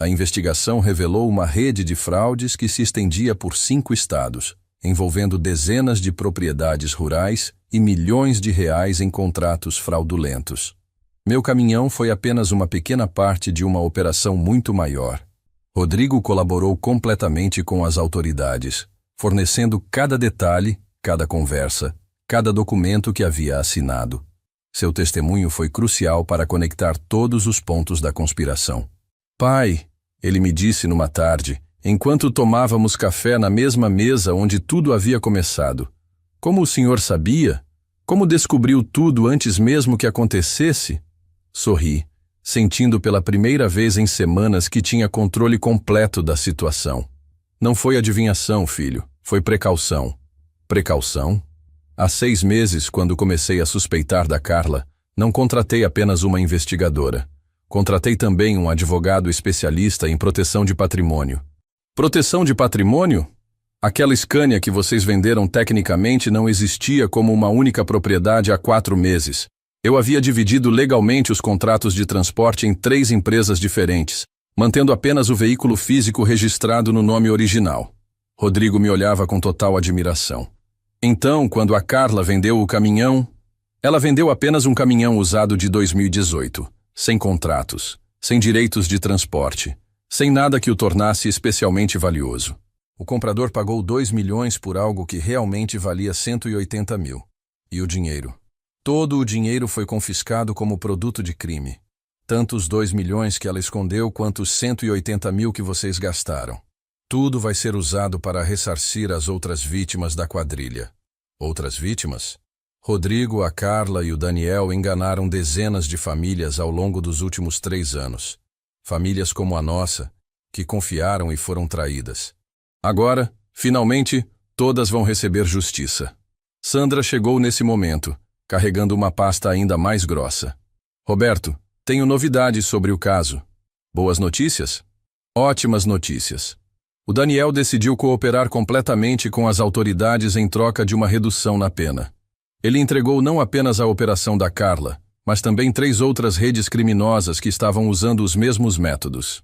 A investigação revelou uma rede de fraudes que se estendia por 5 estados, envolvendo dezenas de propriedades rurais e milhões de reais em contratos fraudulentos. Meu caminhão foi apenas uma pequena parte de uma operação muito maior. Rodrigo colaborou completamente com as autoridades, fornecendo cada detalhe, cada conversa, cada documento que havia assinado. Seu testemunho foi crucial para conectar todos os pontos da conspiração. Pai, ele me disse numa tarde, enquanto tomávamos café na mesma mesa onde tudo havia começado. Como o senhor sabia? Como descobriu tudo antes mesmo que acontecesse? Sorri, sentindo pela primeira vez em semanas que tinha controle completo da situação. Não foi adivinhação, filho, foi precaução. Precaução? Há 6 meses, quando comecei a suspeitar da Carla, não contratei apenas uma investigadora. Contratei também um advogado especialista em proteção de patrimônio. Proteção de patrimônio? Aquela Scania que vocês venderam tecnicamente não existia como uma única propriedade há 4 meses. Eu havia dividido legalmente os contratos de transporte em 3 empresas diferentes, mantendo apenas o veículo físico registrado no nome original. Rodrigo me olhava com total admiração. Então, quando a Carla vendeu o caminhão, ela vendeu apenas um caminhão usado de 2018, sem contratos, sem direitos de transporte, sem nada que o tornasse especialmente valioso. O comprador pagou 2 milhões por algo que realmente valia 180 mil. E o dinheiro? Todo o dinheiro foi confiscado como produto de crime. Tanto os 2 milhões que ela escondeu quanto os 180 mil que vocês gastaram. Tudo vai ser usado para ressarcir as outras vítimas da quadrilha. Outras vítimas? Rodrigo, a Carla e o Daniel enganaram dezenas de famílias ao longo dos últimos 3 anos. Famílias como a nossa, que confiaram e foram traídas. Agora, finalmente, todas vão receber justiça. Sandra chegou nesse momento, carregando uma pasta ainda mais grossa. Roberto, tenho novidades sobre o caso. Boas notícias? Ótimas notícias. O Daniel decidiu cooperar completamente com as autoridades em troca de uma redução na pena. Ele entregou não apenas a operação da Carla, mas também 3 outras redes criminosas que estavam usando os mesmos métodos.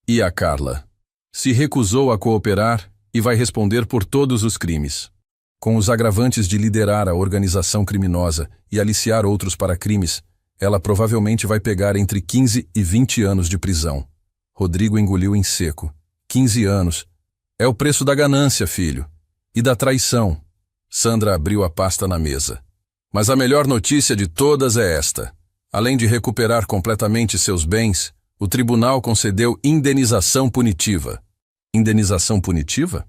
E a Carla se recusou a cooperar e vai responder por todos os crimes. Com os agravantes de liderar a organização criminosa e aliciar outros para crimes, ela provavelmente vai pegar entre 15 e 20 anos de prisão. Rodrigo engoliu em seco. 15 anos. É o preço da ganância, filho. E da traição. Sandra abriu a pasta na mesa. Mas a melhor notícia de todas é esta. Além de recuperar completamente seus bens, o tribunal concedeu indenização punitiva. Indenização punitiva?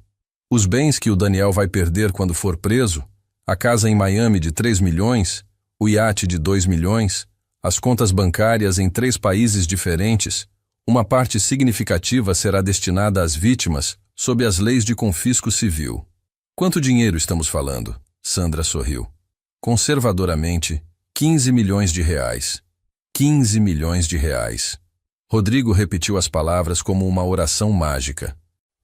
Os bens que o Daniel vai perder quando for preso, a casa em Miami de 3 milhões, o iate de 2 milhões, as contas bancárias em 3 países diferentes, uma parte significativa será destinada às vítimas sob as leis de confisco civil. Quanto dinheiro estamos falando? Sandra sorriu. Conservadoramente, 15 milhões de reais. 15 milhões de reais. Rodrigo repetiu as palavras como uma oração mágica.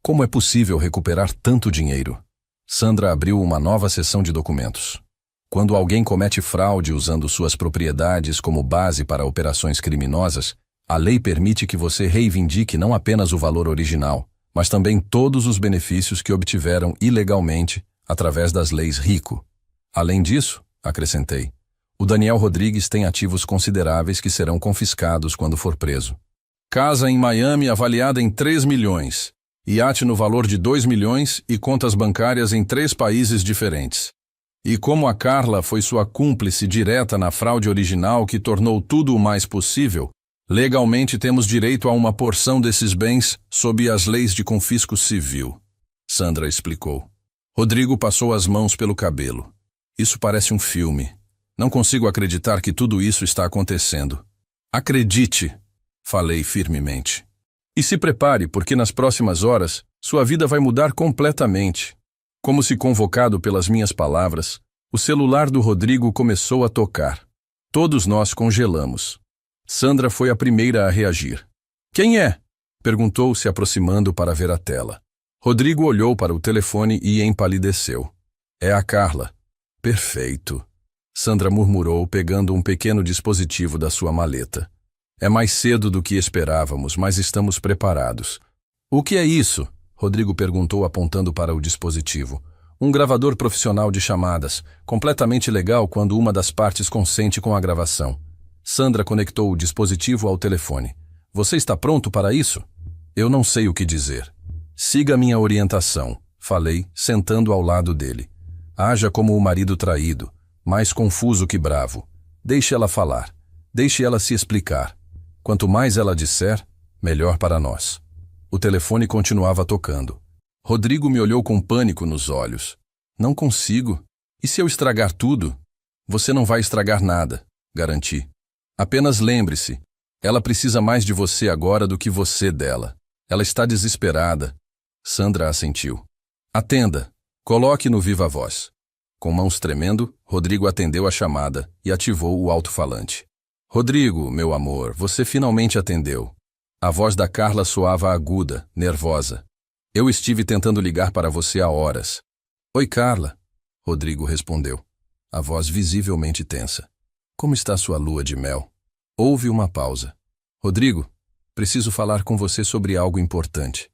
Como é possível recuperar tanto dinheiro? Sandra abriu uma nova seção de documentos. Quando alguém comete fraude usando suas propriedades como base para operações criminosas, a lei permite que você reivindique não apenas o valor original, mas também todos os benefícios que obtiveram ilegalmente através das leis RICO. Além disso, acrescentei, o Daniel Rodrigues tem ativos consideráveis que serão confiscados quando for preso. Casa em Miami avaliada em 3 milhões. Iate no valor de 2 milhões e contas bancárias em 3 países diferentes. E como a Carla foi sua cúmplice direta na fraude original que tornou tudo o mais possível, legalmente temos direito a uma porção desses bens sob as leis de confisco civil. Sandra explicou. Rodrigo passou as mãos pelo cabelo. Isso parece um filme. Não consigo acreditar que tudo isso está acontecendo. Acredite, falei firmemente. E se prepare, porque nas próximas horas, sua vida vai mudar completamente. Como se convocado pelas minhas palavras, o celular do Rodrigo começou a tocar. Todos nós congelamos. Sandra foi a primeira a reagir. Quem é? Perguntou, se aproximando para ver a tela. Rodrigo olhou para o telefone e empalideceu. É a Carla. Perfeito. Sandra murmurou, pegando um pequeno dispositivo da sua maleta. É mais cedo do que esperávamos, mas estamos preparados. O que é isso? Rodrigo perguntou, apontando para o dispositivo. Um gravador profissional de chamadas, completamente legal quando uma das partes consente com a gravação. Sandra conectou o dispositivo ao telefone. Você está pronto para isso? Eu não sei o que dizer. Siga minha orientação, falei, sentando ao lado dele. Haja como o marido traído, mais confuso que bravo. Deixe ela falar. Deixe ela se explicar. Quanto mais ela disser, melhor para nós. O telefone continuava tocando. Rodrigo me olhou com pânico nos olhos. Não consigo. E se eu estragar tudo? Você não vai estragar nada, garanti. Apenas lembre-se, ela precisa mais de você agora do que você dela. Ela está desesperada. Sandra assentiu. Atenda. Coloque no viva voz. Com mãos tremendo, Rodrigo atendeu a chamada e ativou o alto-falante. Rodrigo, meu amor, você finalmente atendeu. A voz da Carla soava aguda, nervosa. Eu estive tentando ligar para você há horas. Oi, Carla. Rodrigo respondeu, a voz visivelmente tensa. Como está sua lua de mel? Houve uma pausa. Rodrigo, preciso falar com você sobre algo importante.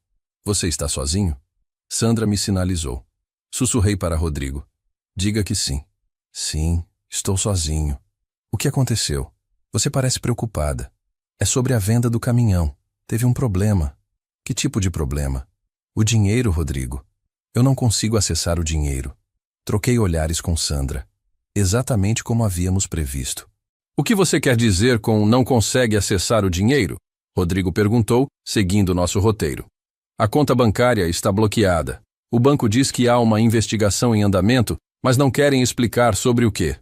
Você está sozinho? Sandra me sinalizou. Sussurrei para Rodrigo. Diga que sim. Sim, estou sozinho. O que aconteceu? Você parece preocupada. É sobre a venda do caminhão. Teve um problema. Que tipo de problema? O dinheiro, Rodrigo. Eu não consigo acessar o dinheiro. Troquei olhares com Sandra. Exatamente como havíamos previsto. O que você quer dizer com não consegue acessar o dinheiro? Rodrigo perguntou, seguindo nosso roteiro. A conta bancária está bloqueada. O banco diz que há uma investigação em andamento, mas não querem explicar sobre o quê.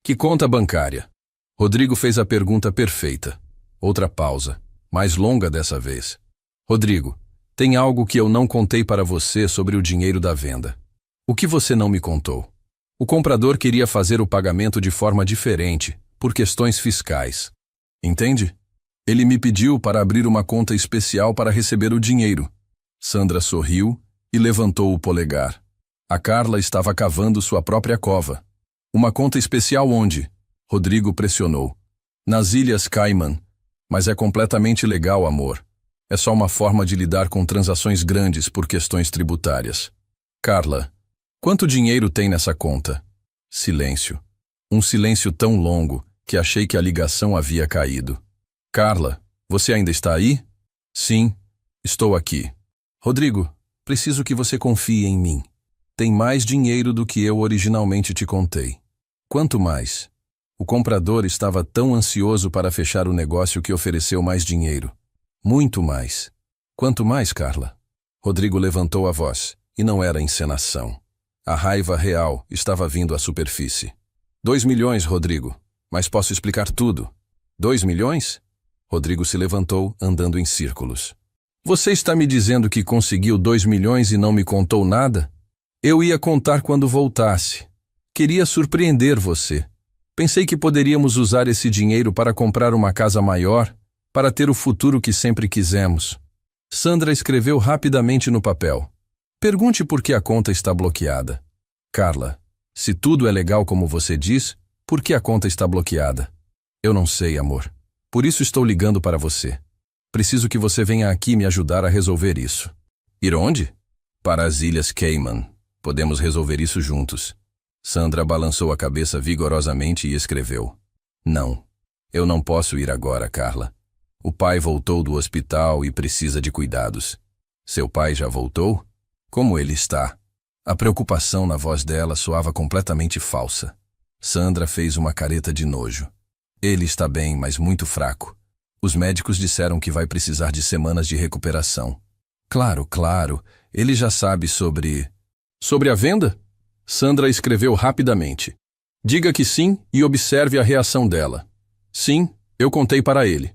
Que conta bancária? Rodrigo fez a pergunta perfeita. Outra pausa, mais longa dessa vez. Rodrigo, tem algo que eu não contei para você sobre o dinheiro da venda. O que você não me contou? O comprador queria fazer o pagamento de forma diferente, por questões fiscais. Entende? Ele me pediu para abrir uma conta especial para receber o dinheiro. Sandra sorriu e levantou o polegar. A Carla estava cavando sua própria cova. Uma conta especial onde? Rodrigo pressionou. Nas Ilhas Cayman. Mas é completamente legal, amor. É só uma forma de lidar com transações grandes por questões tributárias. Carla, quanto dinheiro tem nessa conta? Silêncio. Um silêncio tão longo que achei que a ligação havia caído. Carla, você ainda está aí? Sim, estou aqui. Rodrigo, preciso que você confie em mim. Tem mais dinheiro do que eu originalmente te contei. Quanto mais? O comprador estava tão ansioso para fechar o negócio que ofereceu mais dinheiro. Muito mais. Quanto mais, Carla? Rodrigo levantou a voz, e não era encenação. A raiva real estava vindo à superfície. 2 milhões, Rodrigo. Mas posso explicar tudo. 2 milhões? Rodrigo se levantou, andando em círculos. Você está me dizendo que conseguiu 2 milhões e não me contou nada? Eu ia contar quando voltasse. Queria surpreender você. Pensei que poderíamos usar esse dinheiro para comprar uma casa maior, para ter o futuro que sempre quisemos. Sandra escreveu rapidamente no papel. Pergunte por que a conta está bloqueada. Carla, se tudo é legal como você diz, por que a conta está bloqueada? Eu não sei, amor. Por isso estou ligando para você. Preciso que você venha aqui me ajudar a resolver isso. Ir onde? Para as Ilhas Cayman. Podemos resolver isso juntos. Sandra balançou a cabeça vigorosamente e escreveu. Não. Eu não posso ir agora, Carla. O pai voltou do hospital e precisa de cuidados. Seu pai já voltou? Como ele está? A preocupação na voz dela soava completamente falsa. Sandra fez uma careta de nojo. Ele está bem, mas muito fraco. Os médicos disseram que vai precisar de semanas de recuperação. Claro, claro. Ele já sabe sobre... Sobre a venda? Sandra escreveu rapidamente. Diga que sim e observe a reação dela. Sim, eu contei para ele.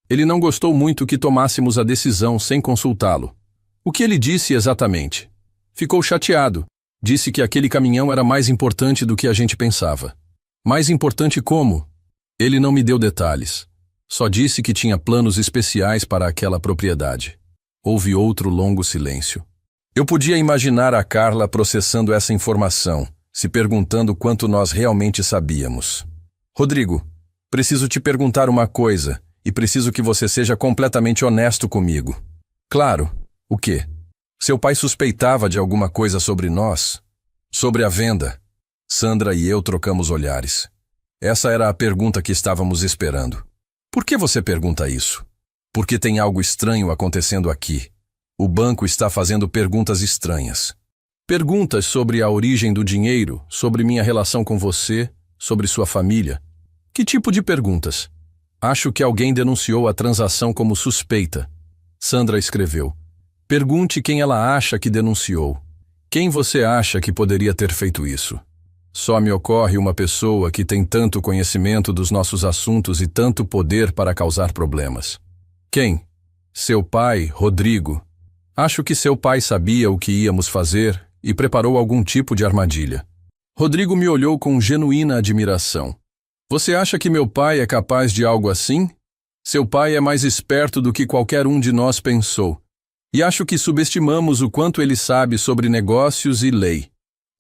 Ele não gostou muito que tomássemos a decisão sem consultá-lo. O que ele disse exatamente? Ficou chateado. Disse que aquele caminhão era mais importante do que a gente pensava. Mais importante como? Ele não me deu detalhes. Só disse que tinha planos especiais para aquela propriedade. Houve outro longo silêncio. Eu podia imaginar a Carla processando essa informação, se perguntando quanto nós realmente sabíamos. Rodrigo, preciso te perguntar uma coisa, e preciso que você seja completamente honesto comigo. Claro. O quê? Seu pai suspeitava de alguma coisa sobre nós? Sobre a venda? Sandra e eu trocamos olhares. Essa era a pergunta que estávamos esperando. Por que você pergunta isso? Porque tem algo estranho acontecendo aqui. O banco está fazendo perguntas estranhas. Perguntas sobre a origem do dinheiro, sobre minha relação com você, sobre sua família. Que tipo de perguntas? Acho que alguém denunciou a transação como suspeita. Sandra escreveu. Pergunte quem ela acha que denunciou. Quem você acha que poderia ter feito isso? Só me ocorre uma pessoa que tem tanto conhecimento dos nossos assuntos e tanto poder para causar problemas. Quem? Seu pai, Rodrigo. Acho que seu pai sabia o que íamos fazer e preparou algum tipo de armadilha. Rodrigo me olhou com genuína admiração. Você acha que meu pai é capaz de algo assim? Seu pai é mais esperto do que qualquer um de nós pensou. E acho que subestimamos o quanto ele sabe sobre negócios e lei.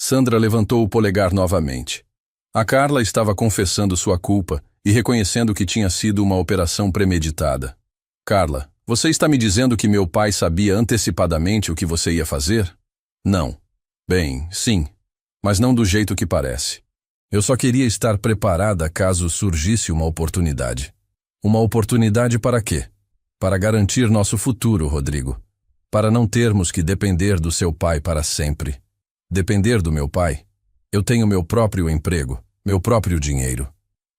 Sandra levantou o polegar novamente. A Carla estava confessando sua culpa e reconhecendo que tinha sido uma operação premeditada. Carla, você está me dizendo que meu pai sabia antecipadamente o que você ia fazer? Não. Bem, sim, mas não do jeito que parece. Eu só queria estar preparada caso surgisse uma oportunidade. Uma oportunidade para quê? Para garantir nosso futuro, Rodrigo. Para não termos que depender do seu pai para sempre. Depender do meu pai? Eu tenho meu próprio emprego, meu próprio dinheiro.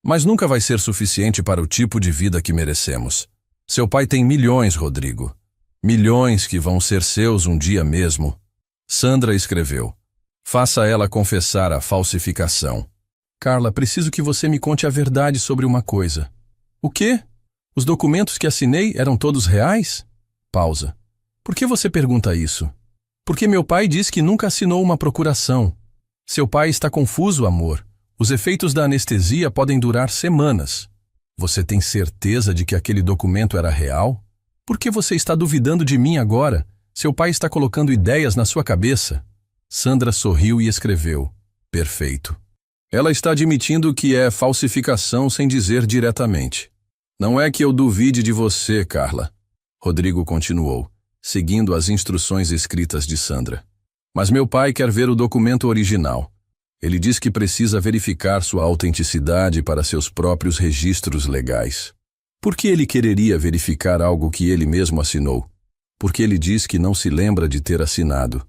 Mas nunca vai ser suficiente para o tipo de vida que merecemos. Seu pai tem milhões, Rodrigo. Milhões que vão ser seus um dia mesmo. Sandra escreveu. Faça ela confessar a falsificação. Carla, preciso que você me conte a verdade sobre uma coisa. O quê? Os documentos que assinei eram todos reais? Pausa. Por que você pergunta isso? Porque meu pai diz que nunca assinou uma procuração. Seu pai está confuso, amor. Os efeitos da anestesia podem durar semanas. Você tem certeza de que aquele documento era real? Por que você está duvidando de mim agora? Seu pai está colocando ideias na sua cabeça. Sandra sorriu e escreveu: perfeito. Ela está admitindo que é falsificação sem dizer diretamente. Não é que eu duvide de você, Carla. Rodrigo continuou, seguindo as instruções escritas de Sandra. Mas meu pai quer ver o documento original. Ele diz que precisa verificar sua autenticidade para seus próprios registros legais. Por que ele quereria verificar algo que ele mesmo assinou? Porque ele diz que não se lembra de ter assinado.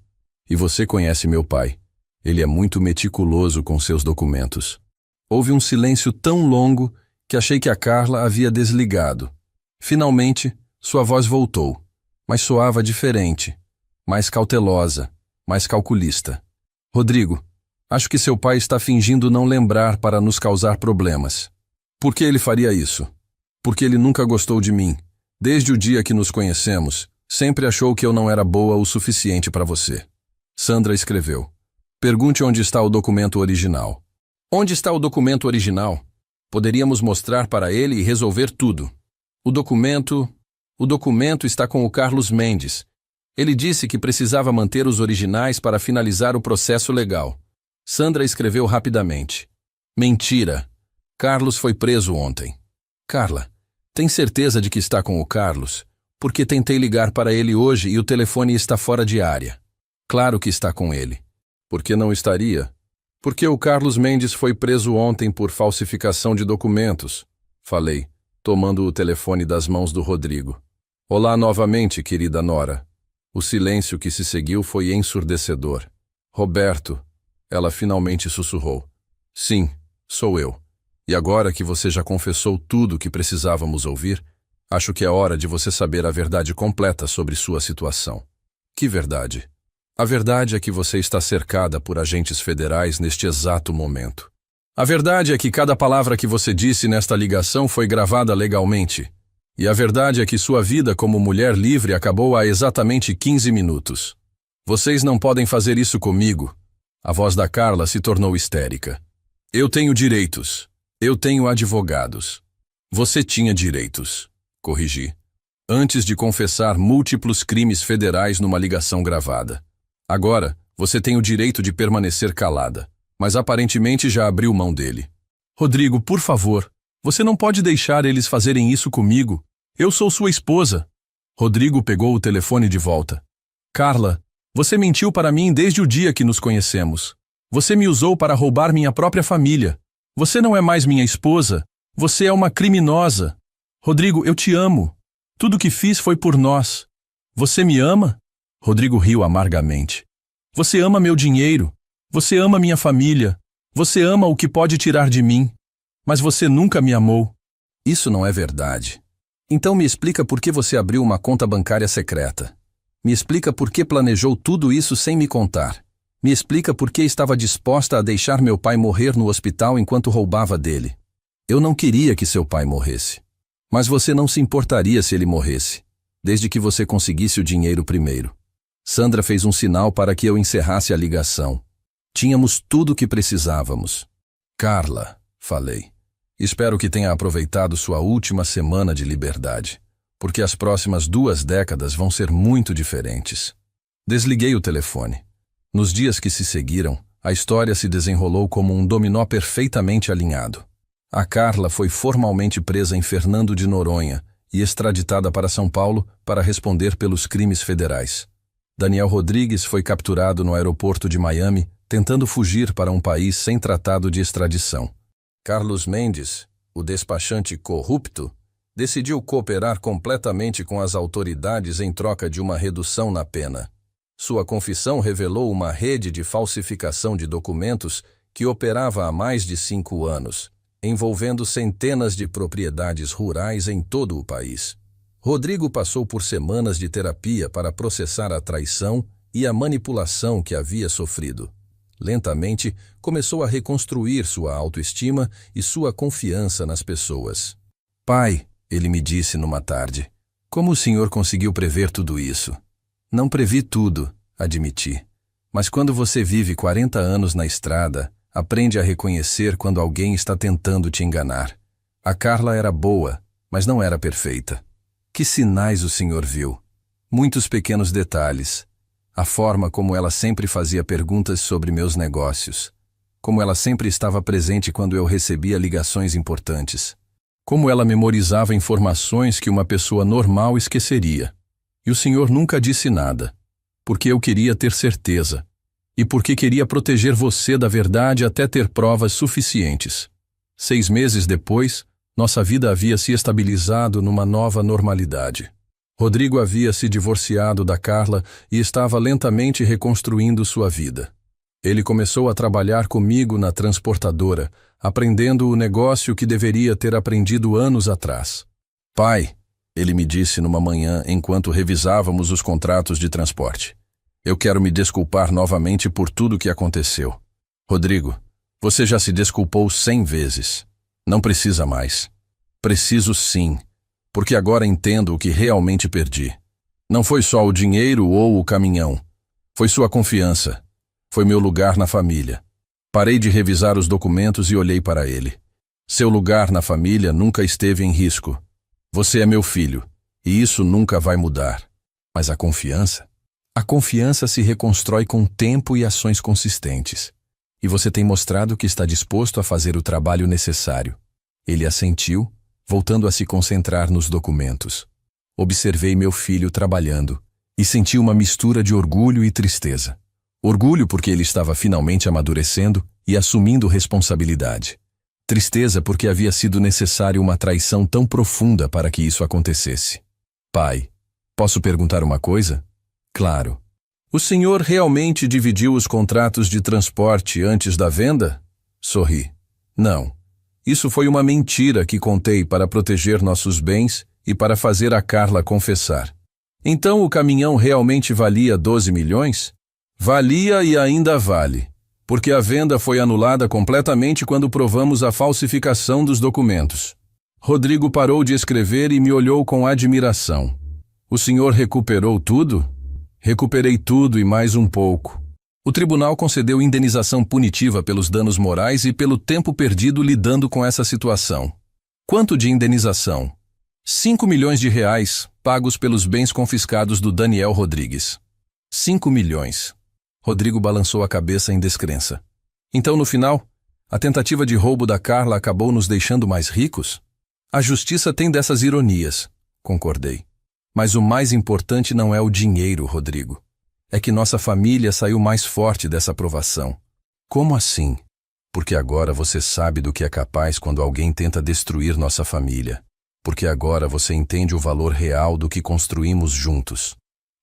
E você conhece meu pai. Ele é muito meticuloso com seus documentos. Houve um silêncio tão longo que achei que a Carla havia desligado. Finalmente, sua voz voltou, mas soava diferente, mais cautelosa, mais calculista. Rodrigo, acho que seu pai está fingindo não lembrar para nos causar problemas. Por que ele faria isso? Porque ele nunca gostou de mim. Desde o dia que nos conhecemos, sempre achou que eu não era boa o suficiente para você. Sandra escreveu: pergunte onde está o documento original. Onde está o documento original? Poderíamos mostrar para ele e resolver tudo. O documento está com o Carlos Mendes. Ele disse que precisava manter os originais para finalizar o processo legal. Sandra escreveu rapidamente: mentira. Carlos foi preso ontem. Carla, tem certeza de que está com o Carlos? Porque tentei ligar para ele hoje e o telefone está fora de área. Claro que está com ele. Por que não estaria? Porque o Carlos Mendes foi preso ontem por falsificação de documentos. Falei, tomando o telefone das mãos do Rodrigo. Olá novamente, querida Nora. O silêncio que se seguiu foi ensurdecedor. Roberto, ela finalmente sussurrou. Sim, sou eu. E agora que você já confessou tudo o que precisávamos ouvir, acho que é hora de você saber a verdade completa sobre sua situação. Que verdade? A verdade é que você está cercada por agentes federais neste exato momento. A verdade é que cada palavra que você disse nesta ligação foi gravada legalmente. E a verdade é que sua vida como mulher livre acabou há exatamente 15 minutos. Vocês não podem fazer isso comigo. A voz da Carla se tornou histérica. Eu tenho direitos. Eu tenho advogados. Você tinha direitos, corrigi, antes de confessar múltiplos crimes federais numa ligação gravada. Agora, você tem o direito de permanecer calada, mas aparentemente já abriu mão dele. Rodrigo, por favor, você não pode deixar eles fazerem isso comigo. Eu sou sua esposa. Rodrigo pegou o telefone de volta. Carla, você mentiu para mim desde o dia que nos conhecemos. Você me usou para roubar minha própria família. Você não é mais minha esposa. Você é uma criminosa. Rodrigo, eu te amo. Tudo que fiz foi por nós. Você me ama? Rodrigo riu amargamente. Você ama meu dinheiro. Você ama minha família. Você ama o que pode tirar de mim. Mas você nunca me amou. Isso não é verdade. Então me explica por que você abriu uma conta bancária secreta. Me explica por que planejou tudo isso sem me contar. Me explica por que estava disposta a deixar meu pai morrer no hospital enquanto roubava dele. Eu não queria que seu pai morresse. Mas você não se importaria se ele morresse, desde que você conseguisse o dinheiro primeiro. Sandra fez um sinal para que eu encerrasse a ligação. Tínhamos tudo o que precisávamos. Carla, falei, espero que tenha aproveitado sua última semana de liberdade, porque as próximas 2 décadas vão ser muito diferentes. Desliguei o telefone. Nos dias que se seguiram, a história se desenrolou como um dominó perfeitamente alinhado. A Carla foi formalmente presa em Fernando de Noronha e extraditada para São Paulo para responder pelos crimes federais. Daniel Rodrigues foi capturado no aeroporto de Miami, tentando fugir para um país sem tratado de extradição. Carlos Mendes, o despachante corrupto, decidiu cooperar completamente com as autoridades em troca de uma redução na pena. Sua confissão revelou uma rede de falsificação de documentos que operava há mais de 5 anos, envolvendo centenas de propriedades rurais em todo o país. Rodrigo passou por semanas de terapia para processar a traição e a manipulação que havia sofrido. Lentamente, começou a reconstruir sua autoestima e sua confiança nas pessoas. Pai, ele me disse numa tarde, como o senhor conseguiu prever tudo isso? Não previ tudo, admiti. Mas quando você vive 40 anos na estrada, aprende a reconhecer quando alguém está tentando te enganar. A Carla era boa, mas não era perfeita. Que sinais o senhor viu? Muitos pequenos detalhes. A forma como ela sempre fazia perguntas sobre meus negócios. Como ela sempre estava presente quando eu recebia ligações importantes. Como ela memorizava informações que uma pessoa normal esqueceria. E o Senhor nunca disse nada. Porque eu queria ter certeza. E porque queria proteger você da verdade até ter provas suficientes. 6 meses depois, nossa vida havia se estabilizado numa nova normalidade. Rodrigo havia se divorciado da Carla e estava lentamente reconstruindo sua vida. Ele começou a trabalhar comigo na transportadora, aprendendo o negócio que deveria ter aprendido anos atrás. Pai, ele me disse numa manhã enquanto revisávamos os contratos de transporte. Eu quero me desculpar novamente por tudo que aconteceu. Rodrigo, você já se desculpou 100 vezes. Não precisa mais. Preciso sim, porque agora entendo o que realmente perdi. Não foi só o dinheiro ou o caminhão. Foi sua confiança. Foi meu lugar na família. Parei de revisar os documentos e olhei para ele. Seu lugar na família nunca esteve em risco. Você é meu filho, e isso nunca vai mudar. Mas a confiança? A confiança se reconstrói com tempo e ações consistentes. E você tem mostrado que está disposto a fazer o trabalho necessário. Ele assentiu, voltando a se concentrar nos documentos. Observei meu filho trabalhando e senti uma mistura de orgulho e tristeza. Orgulho porque ele estava finalmente amadurecendo e assumindo responsabilidade. Tristeza porque havia sido necessário uma traição tão profunda para que isso acontecesse. Pai, posso perguntar uma coisa? Claro. O senhor realmente dividiu os contratos de transporte antes da venda? Sorri. Não. Isso foi uma mentira que contei para proteger nossos bens e para fazer a Carla confessar. Então o caminhão realmente valia 12 milhões? Valia e ainda vale, porque a venda foi anulada completamente quando provamos a falsificação dos documentos. Rodrigo parou de escrever e me olhou com admiração. O senhor recuperou tudo? Recuperei tudo e mais um pouco. O tribunal concedeu indenização punitiva pelos danos morais e pelo tempo perdido lidando com essa situação. Quanto de indenização? 5 milhões de reais, pagos pelos bens confiscados do Daniel Rodrigues. 5 milhões. Rodrigo balançou a cabeça em descrença. Então, no final, a tentativa de roubo da Carla acabou nos deixando mais ricos? A justiça tem dessas ironias, concordei. Mas o mais importante não é o dinheiro, Rodrigo. É que nossa família saiu mais forte dessa provação. Como assim? Porque agora você sabe do que é capaz quando alguém tenta destruir nossa família. Porque agora você entende o valor real do que construímos juntos.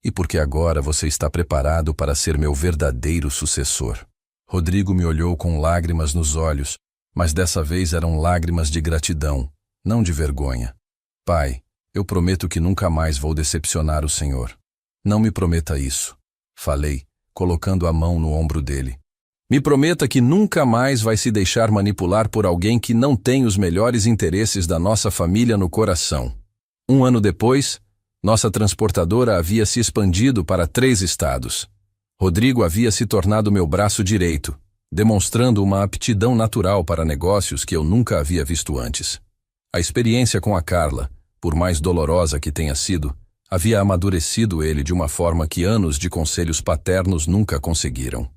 E porque agora você está preparado para ser meu verdadeiro sucessor. Rodrigo me olhou com lágrimas nos olhos, mas dessa vez eram lágrimas de gratidão, não de vergonha. Pai, eu prometo que nunca mais vou decepcionar o Senhor. Não me prometa isso. Falei, colocando a mão no ombro dele. Me prometa que nunca mais vai se deixar manipular por alguém que não tem os melhores interesses da nossa família no coração. 1 ano depois, nossa transportadora havia se expandido para 3 estados. Rodrigo havia se tornado meu braço direito, demonstrando uma aptidão natural para negócios que eu nunca havia visto antes. A experiência com a Carla, por mais dolorosa que tenha sido, havia amadurecido ele de uma forma que anos de conselhos paternos nunca conseguiram.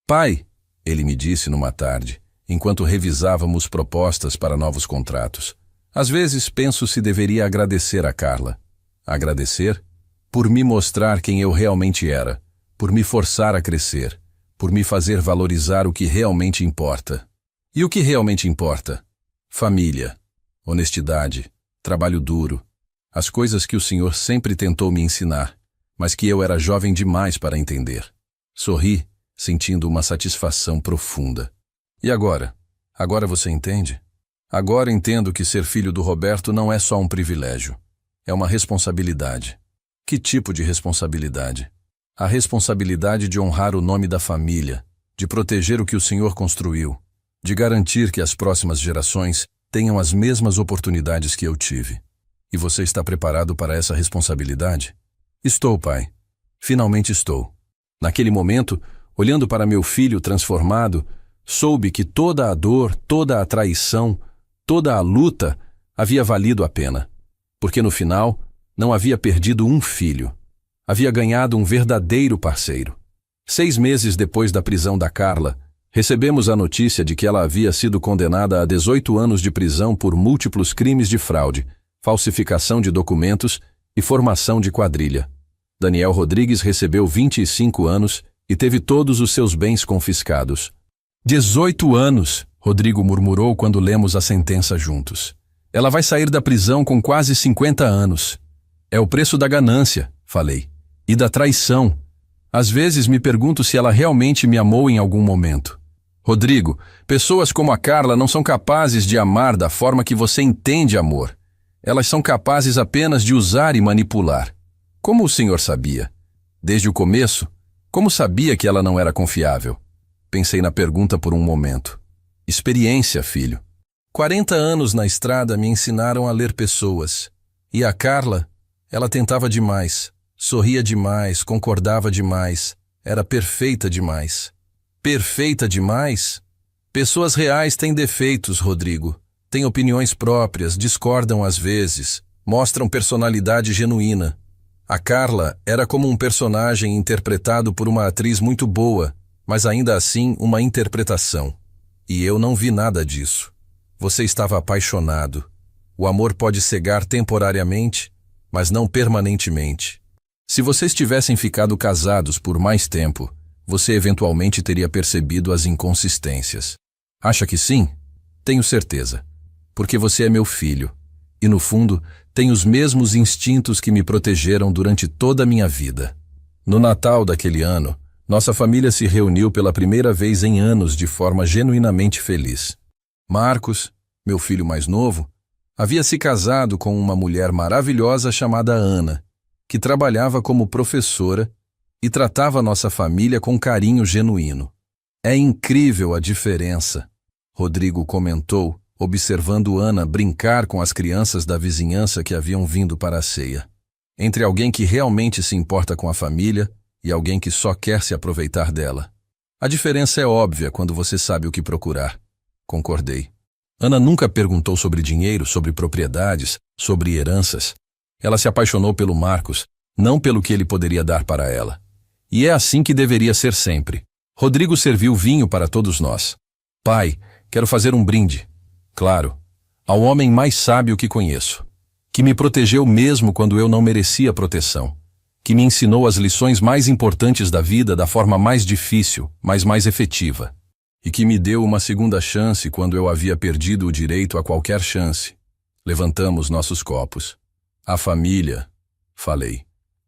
Pai, ele me disse numa tarde, enquanto revisávamos propostas para novos contratos. Às vezes penso se deveria agradecer a Carla. Agradecer? Por me mostrar quem eu realmente era, por me forçar a crescer, por me fazer valorizar o que realmente importa. E o que realmente importa? Família, honestidade, trabalho duro, as coisas que o Senhor sempre tentou me ensinar, mas que eu era jovem demais para entender. Sorri, sentindo uma satisfação profunda. E agora? Agora você entende? Agora entendo que ser filho do Roberto não é só um privilégio. É uma responsabilidade. Que tipo de responsabilidade? A responsabilidade de honrar o nome da família, de proteger o que o Senhor construiu, de garantir que as próximas gerações tenham as mesmas oportunidades que eu tive. E você está preparado para essa responsabilidade? Estou, pai. Finalmente estou. Naquele momento, olhando para meu filho transformado, soube que toda a dor, toda a traição, toda a luta havia valido a pena. Porque no final, não havia perdido um filho. Havia ganhado um verdadeiro parceiro. 6 meses depois da prisão da Carla, recebemos a notícia de que ela havia sido condenada a 18 anos de prisão por múltiplos crimes de fraude, falsificação de documentos e formação de quadrilha. Daniel Rodrigues recebeu 25 anos e teve todos os seus bens confiscados. 18 anos, Rodrigo murmurou quando lemos a sentença juntos. Ela vai sair da prisão com quase 50 anos. É o preço da ganância, falei. E da traição. Às vezes me pergunto se ela realmente me amou em algum momento. Rodrigo, pessoas como a Carla não são capazes de amar da forma que você entende amor. Elas são capazes apenas de usar e manipular. Como o senhor sabia? Desde o começo? Como sabia que ela não era confiável? Pensei na pergunta por um momento. Experiência, filho. 40 anos na estrada me ensinaram a ler pessoas. E a Carla, ela tentava demais, sorria demais, concordava demais, era perfeita demais. Perfeita demais? Pessoas reais têm defeitos, Rodrigo. Têm opiniões próprias, discordam às vezes, mostram personalidade genuína. A Carla era como um personagem interpretado por uma atriz muito boa, mas ainda assim uma interpretação. E eu não vi nada disso. Você estava apaixonado. O amor pode cegar temporariamente, mas não permanentemente. Se vocês tivessem ficado casados por mais tempo, você eventualmente teria percebido as inconsistências. Acha que sim? Tenho certeza. Porque você é meu filho. E no fundo, tem os mesmos instintos que me protegeram durante toda a minha vida. No Natal daquele ano, nossa família se reuniu pela primeira vez em anos de forma genuinamente feliz. Marcos, meu filho mais novo, havia se casado com uma mulher maravilhosa chamada Ana, que trabalhava como professora e tratava nossa família com carinho genuíno. É incrível a diferença, Rodrigo comentou, observando Ana brincar com as crianças da vizinhança que haviam vindo para a ceia. Entre alguém que realmente se importa com a família e alguém que só quer se aproveitar dela. A diferença é óbvia quando você sabe o que procurar. Concordei. Ana nunca perguntou sobre dinheiro, sobre propriedades, sobre heranças. Ela se apaixonou pelo Marcos, não pelo que ele poderia dar para ela. E é assim que deveria ser sempre. Rodrigo serviu vinho para todos nós. Pai, quero fazer um brinde. Claro, ao homem mais sábio que conheço, que me protegeu mesmo quando eu não merecia proteção, que me ensinou as lições mais importantes da vida da forma mais difícil, mas mais efetiva, e que me deu uma segunda chance quando eu havia perdido o direito a qualquer chance. Levantamos nossos copos. A família, falei,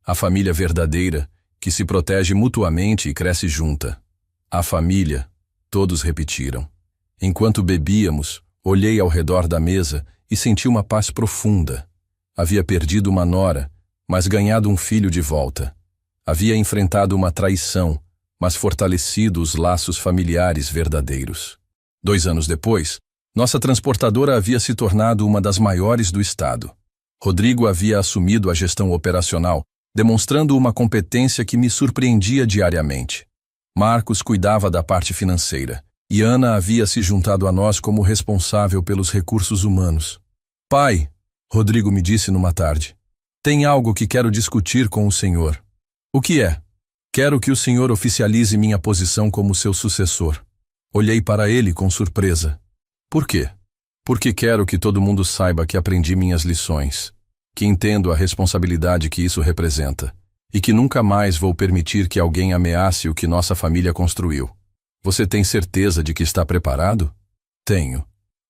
a família verdadeira, que se protege mutuamente e cresce junta. A família, todos repetiram. Enquanto bebíamos, olhei ao redor da mesa e senti uma paz profunda. Havia perdido uma nora, mas ganhado um filho de volta. Havia enfrentado uma traição, mas fortalecido os laços familiares verdadeiros. 2 anos depois, nossa transportadora havia se tornado uma das maiores do estado. Rodrigo havia assumido a gestão operacional, demonstrando uma competência que me surpreendia diariamente. Marcos cuidava da parte financeira. E Ana havia se juntado a nós como responsável pelos recursos humanos. Pai, Rodrigo me disse numa tarde, tem algo que quero discutir com o senhor. O que é? Quero que o senhor oficialize minha posição como seu sucessor. Olhei para ele com surpresa. Por quê? Porque quero que todo mundo saiba que aprendi minhas lições, que entendo a responsabilidade que isso representa, e que nunca mais vou permitir que alguém ameace o que nossa família construiu. Você tem certeza de que está preparado? Tenho.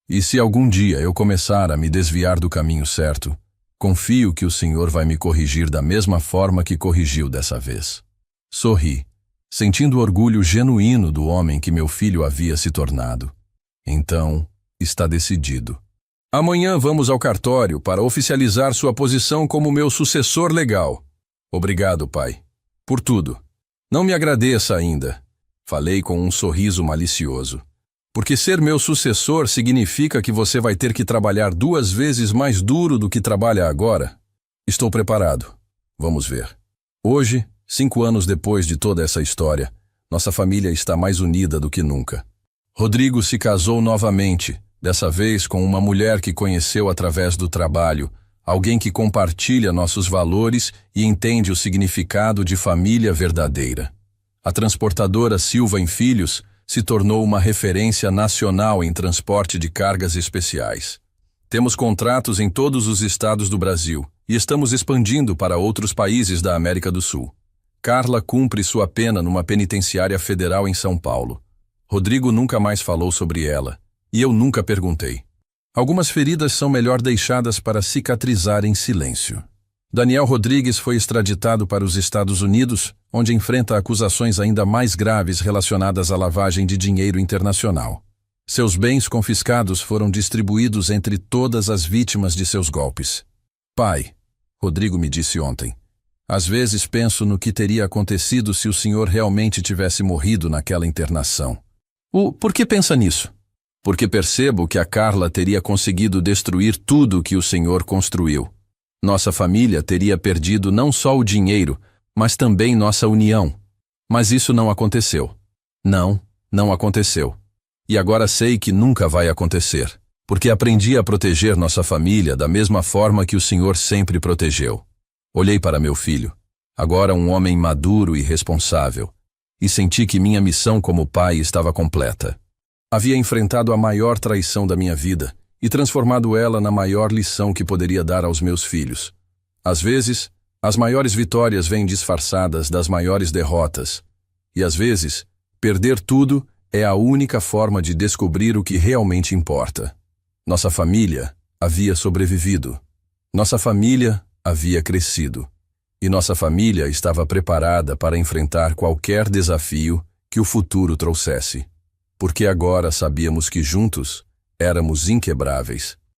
E se algum dia eu começar a me desviar do caminho certo, confio que o Senhor vai me corrigir da mesma forma que corrigiu dessa vez. Sorri, sentindo o orgulho genuíno do homem que meu filho havia se tornado. Então, está decidido. Amanhã vamos ao cartório para oficializar sua posição como meu sucessor legal. Obrigado, pai. Por tudo. Não me agradeça ainda. Falei com um sorriso malicioso. Porque ser meu sucessor significa que você vai ter que trabalhar 2 vezes mais duro do que trabalha agora. Estou preparado. Vamos ver. Hoje, 5 anos depois de toda essa história, nossa família está mais unida do que nunca. Rodrigo se casou novamente, dessa vez com uma mulher que conheceu através do trabalho, alguém que compartilha nossos valores e entende o significado de família verdadeira. A transportadora Silva em Filhos se tornou uma referência nacional em transporte de cargas especiais. Temos contratos em todos os estados do Brasil e estamos expandindo para outros países da América do Sul. Carla cumpre sua pena numa penitenciária federal em São Paulo. Rodrigo nunca mais falou sobre ela, e eu nunca perguntei. Algumas feridas são melhor deixadas para cicatrizar em silêncio. Daniel Rodrigues foi extraditado para os Estados Unidos, onde enfrenta acusações ainda mais graves relacionadas à lavagem de dinheiro internacional. Seus bens confiscados foram distribuídos entre todas as vítimas de seus golpes. Pai, Rodrigo me disse ontem, às vezes penso no que teria acontecido se o senhor realmente tivesse morrido naquela internação. Por que pensa nisso? Porque percebo que a Carla teria conseguido destruir tudo que o senhor construiu. Nossa família teria perdido não só o dinheiro, mas também nossa união. Mas isso não aconteceu. Não aconteceu. E agora sei que nunca vai acontecer, porque aprendi a proteger nossa família da mesma forma que o senhor sempre protegeu. Olhei para meu filho, agora um homem maduro e responsável, e senti que minha missão como pai estava completa. Havia enfrentado a maior traição da minha vida e transformado ela na maior lição que poderia dar aos meus filhos. Às vezes, as maiores vitórias vêm disfarçadas das maiores derrotas. E às vezes, perder tudo é a única forma de descobrir o que realmente importa. Nossa família havia sobrevivido. Nossa família havia crescido. E nossa família estava preparada para enfrentar qualquer desafio que o futuro trouxesse. Porque agora sabíamos que juntos éramos inquebráveis.